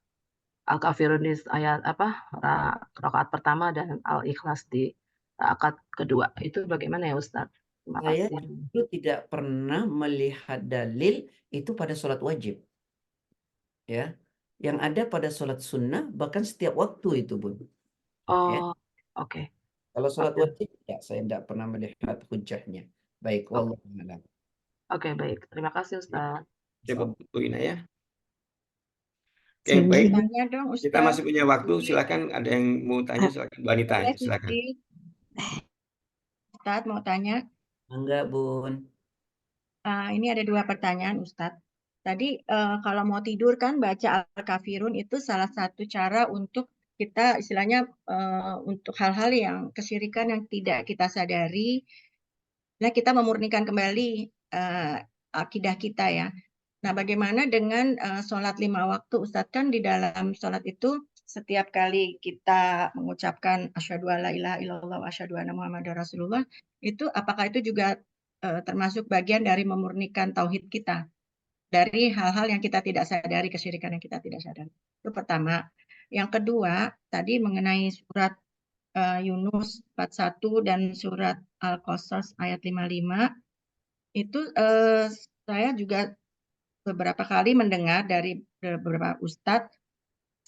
Al-Kafirun di ayat apa rakaat pertama dan Al-Ikhlas di rakaat kedua. Itu bagaimana ya Ustadz? Terima Saya kasih. itu tidak pernah melihat dalil itu pada sholat wajib. Ya, yang ada pada sholat sunnah bahkan setiap waktu itu Bun. Ya. Oh, oke. Kalau sholat Oke. wajib ya saya tidak pernah melihat hujahnya. Baik, Oke. wallahu a'lam. Oke, baik. Terima kasih, Ustaz. Cukup, Bu Inayah. Oke, Saya mau baik. tanya dong, Kita Ustaz. masih punya waktu. Silakan, ada yang mau tanya, silakan. Bu Anita, Boleh silakan. sedikit. Ustaz mau tanya. Enggak, Bun. Ini ada 2 pertanyaan, Ustadz. Tadi kalau mau tidur kan baca Al-Kafirun itu salah satu cara untuk kita istilahnya untuk hal-hal yang kesyirikan yang tidak kita sadari, nah kita memurnikan kembali akidah kita ya. Nah, bagaimana dengan sholat 5 waktu, Ustadz? Kan di dalam sholat itu setiap kali kita mengucapkan asyhadu alla ilaha illallah wa asyhadu anna muhammadar rasulullah, itu apakah itu juga termasuk bagian dari memurnikan tauhid kita dari hal-hal yang kita tidak sadari, kesyirikan yang kita tidak sadari? Itu pertama. Yang kedua, tadi mengenai surat Yunus 41 dan surat Al-Qasas ayat 55, itu saya juga beberapa kali mendengar dari beberapa ustadz,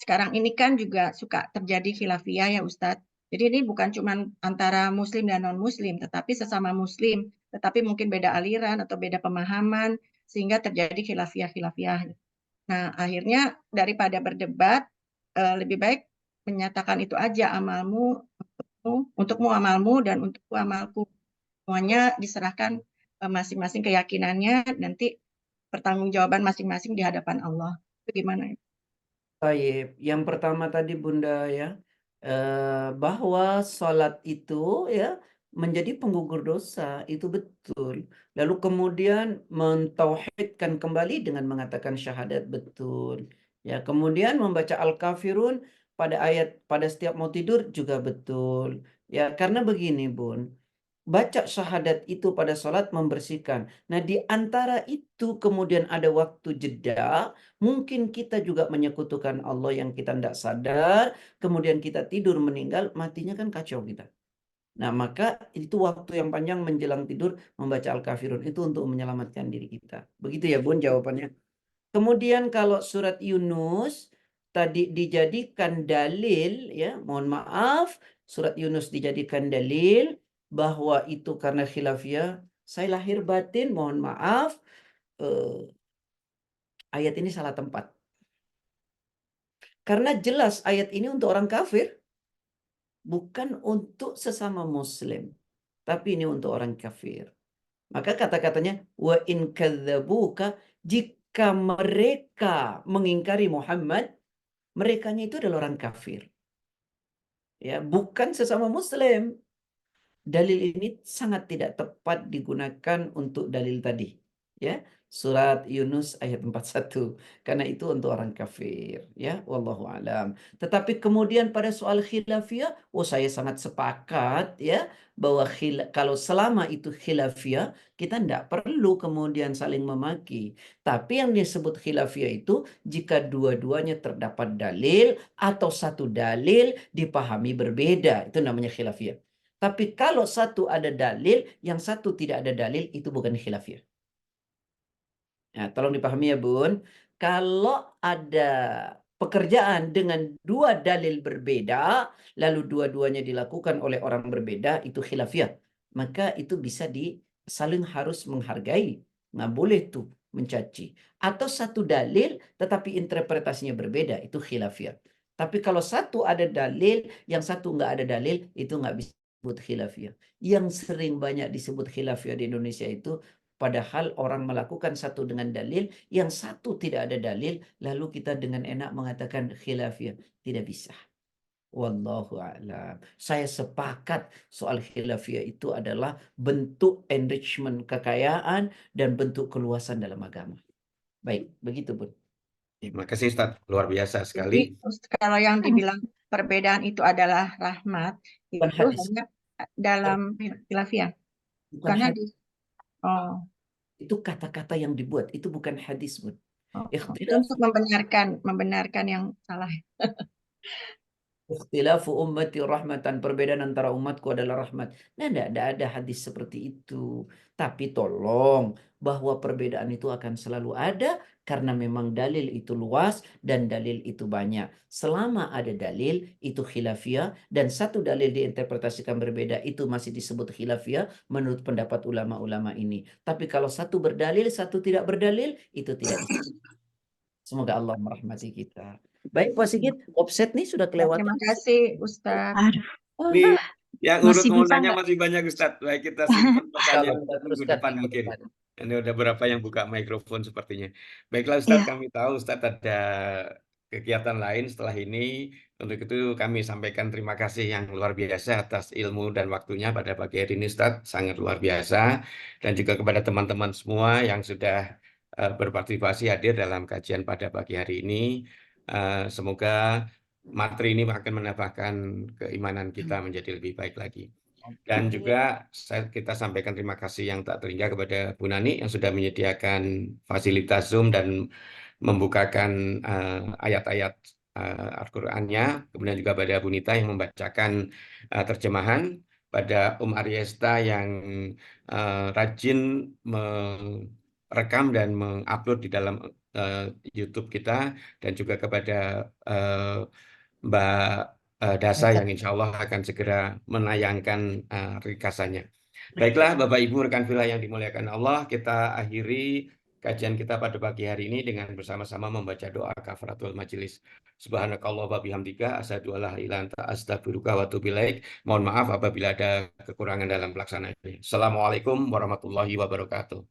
sekarang ini kan juga suka terjadi khilafiyah ya Ustadz. Jadi ini bukan cuma antara muslim dan non-muslim, tetapi sesama muslim, tetapi mungkin beda aliran atau beda pemahaman, sehingga terjadi khilafiyah-khilafiyah. Nah, akhirnya daripada berdebat, lebih baik menyatakan itu aja, amalmu untukmu amalmu dan untukku amalku. semuanya diserahkan masing-masing keyakinannya, nanti pertanggungjawaban masing-masing di hadapan Allah. Itu gimana? Baik, yang pertama tadi Bunda ya, bahwa sholat itu ya menjadi penggugur dosa, itu betul. Lalu kemudian mentauhidkan kembali dengan mengatakan syahadat, betul. Ya, kemudian membaca Al-Kafirun pada setiap mau tidur juga betul. Ya, karena begini Bun, baca syahadat itu pada sholat membersihkan. Nah, di antara itu kemudian ada waktu jeda, mungkin kita juga menyekutukan Allah yang kita tidak sadar, kemudian kita tidur meninggal, matinya kan kacau kita. Nah, maka itu waktu yang panjang menjelang tidur membaca Al-Kafirun itu untuk menyelamatkan diri kita. Begitu ya, Bun, jawabannya. Kemudian kalau surat Yunus tadi dijadikan dalil, ya, mohon maaf, surat Yunus dijadikan dalil bahwa itu karena khilafiyah. Saya lahir batin, mohon maaf, ayat ini salah tempat. Karena jelas ayat ini untuk orang kafir, bukan untuk sesama muslim. Tapi ini untuk orang kafir. Maka kata-katanya, wa in kadzabuka, jika mereka mengingkari Muhammad, merekanya itu adalah orang kafir. Ya, bukan sesama muslim. Dalil ini sangat tidak tepat digunakan untuk dalil tadi. Ya, surat Yunus ayat 41. Karena itu untuk orang kafir, ya, wallahu alam. Tetapi kemudian pada soal khilafiyah, saya sangat sepakat ya bahwa kalau selama itu khilafiyah, kita tidak perlu kemudian saling memaki. Tapi yang disebut khilafiyah itu jika dua-duanya terdapat dalil atau satu dalil dipahami berbeda, itu namanya khilafiyah. Tapi kalau satu ada dalil, yang satu tidak ada dalil, itu bukan khilafiyah. Nah, tolong dipahami ya Bun. Kalau ada pekerjaan dengan dua dalil berbeda, lalu dua-duanya dilakukan oleh orang berbeda, itu khilafiyah. Maka itu bisa saling harus menghargai. Nggak boleh tuh mencaci. Atau satu dalil, tetapi interpretasinya berbeda, itu khilafiyah. Tapi kalau satu ada dalil, yang satu nggak ada dalil, itu nggak bisa disebut khilafiyah. Yang sering banyak disebut khilafiyah di Indonesia itu padahal orang melakukan satu dengan dalil, yang satu tidak ada dalil, lalu kita dengan enak mengatakan khilafiyah. Tidak bisa. Wallahu a'lam. Saya sepakat soal khilafiyah itu adalah bentuk enrichment kekayaan dan bentuk keluasan dalam agama. Baik, begitu Bun. Terima kasih Ustaz, luar biasa Jadi sekali. kalau yang dibilang perbedaan itu adalah rahmat, Bukan itu hadis. hanya dalam khilafiyah. Bukan Karena hadis. Itu kata-kata yang dibuat, itu bukan hadis Bun. itu untuk membenarkan yang salah. Ikhtilafu ummati rahmatan, perbedaan antara umatku adalah rahmat. Nah, tidak ada hadis seperti itu. Tapi tolong, bahwa perbedaan itu akan selalu ada karena memang dalil itu luas dan dalil itu banyak. Selama ada dalil, itu khilafiyah, dan satu dalil diinterpretasikan berbeda, itu masih disebut khilafiyah menurut pendapat ulama-ulama ini. Tapi kalau satu berdalil, satu tidak berdalil, itu tidak bisa. Semoga Allah merahmati kita. Baik, Pak Sigit, offset nih sudah kelewatan. Terima kasih, Ustaz. Aduh, Ini yang urut Masih mau bisa nanya nggak? masih banyak Ustaz. Baik, kita simpan pertanyaan Kita minggu teruskan depan minggu mungkin. depan. Ini udah berapa yang buka mikrofon sepertinya. Baiklah Ustaz, Iya. kami tahu Ustaz ada kegiatan lain setelah ini. Untuk itu kami sampaikan terima kasih yang luar biasa atas ilmu dan waktunya pada pagi hari ini Ustaz. Sangat luar biasa. Dan juga kepada teman-teman semua yang sudah berpartisipasi hadir dalam kajian pada pagi hari ini. Semoga materi ini akan menambahkan keimanan kita menjadi lebih baik lagi. Dan juga kita sampaikan terima kasih yang tak terhingga kepada Bu Nani yang sudah menyediakan fasilitas Zoom dan membukakan ayat-ayat Al-Qur'annya. Kemudian juga pada Bu Nita yang membacakan terjemahan, pada Aryesta yang rajin merekam dan mengupload di dalam YouTube kita, dan juga kepada Mbak Dasa yang insya Allah akan segera menayangkan ringkasannya. Baiklah Bapak Ibu rekan fillah yang dimuliakan Allah, kita akhiri kajian kita pada pagi hari ini dengan bersama-sama membaca doa kafaratul majelis. Subhanakallah wa bihamdika asyhadu an la ilaha illa anta astaghfiruka wa atubu ilaik. Mohon maaf apabila ada kekurangan dalam pelaksanaan ini. Assalamualaikum warahmatullahi wabarakatuh.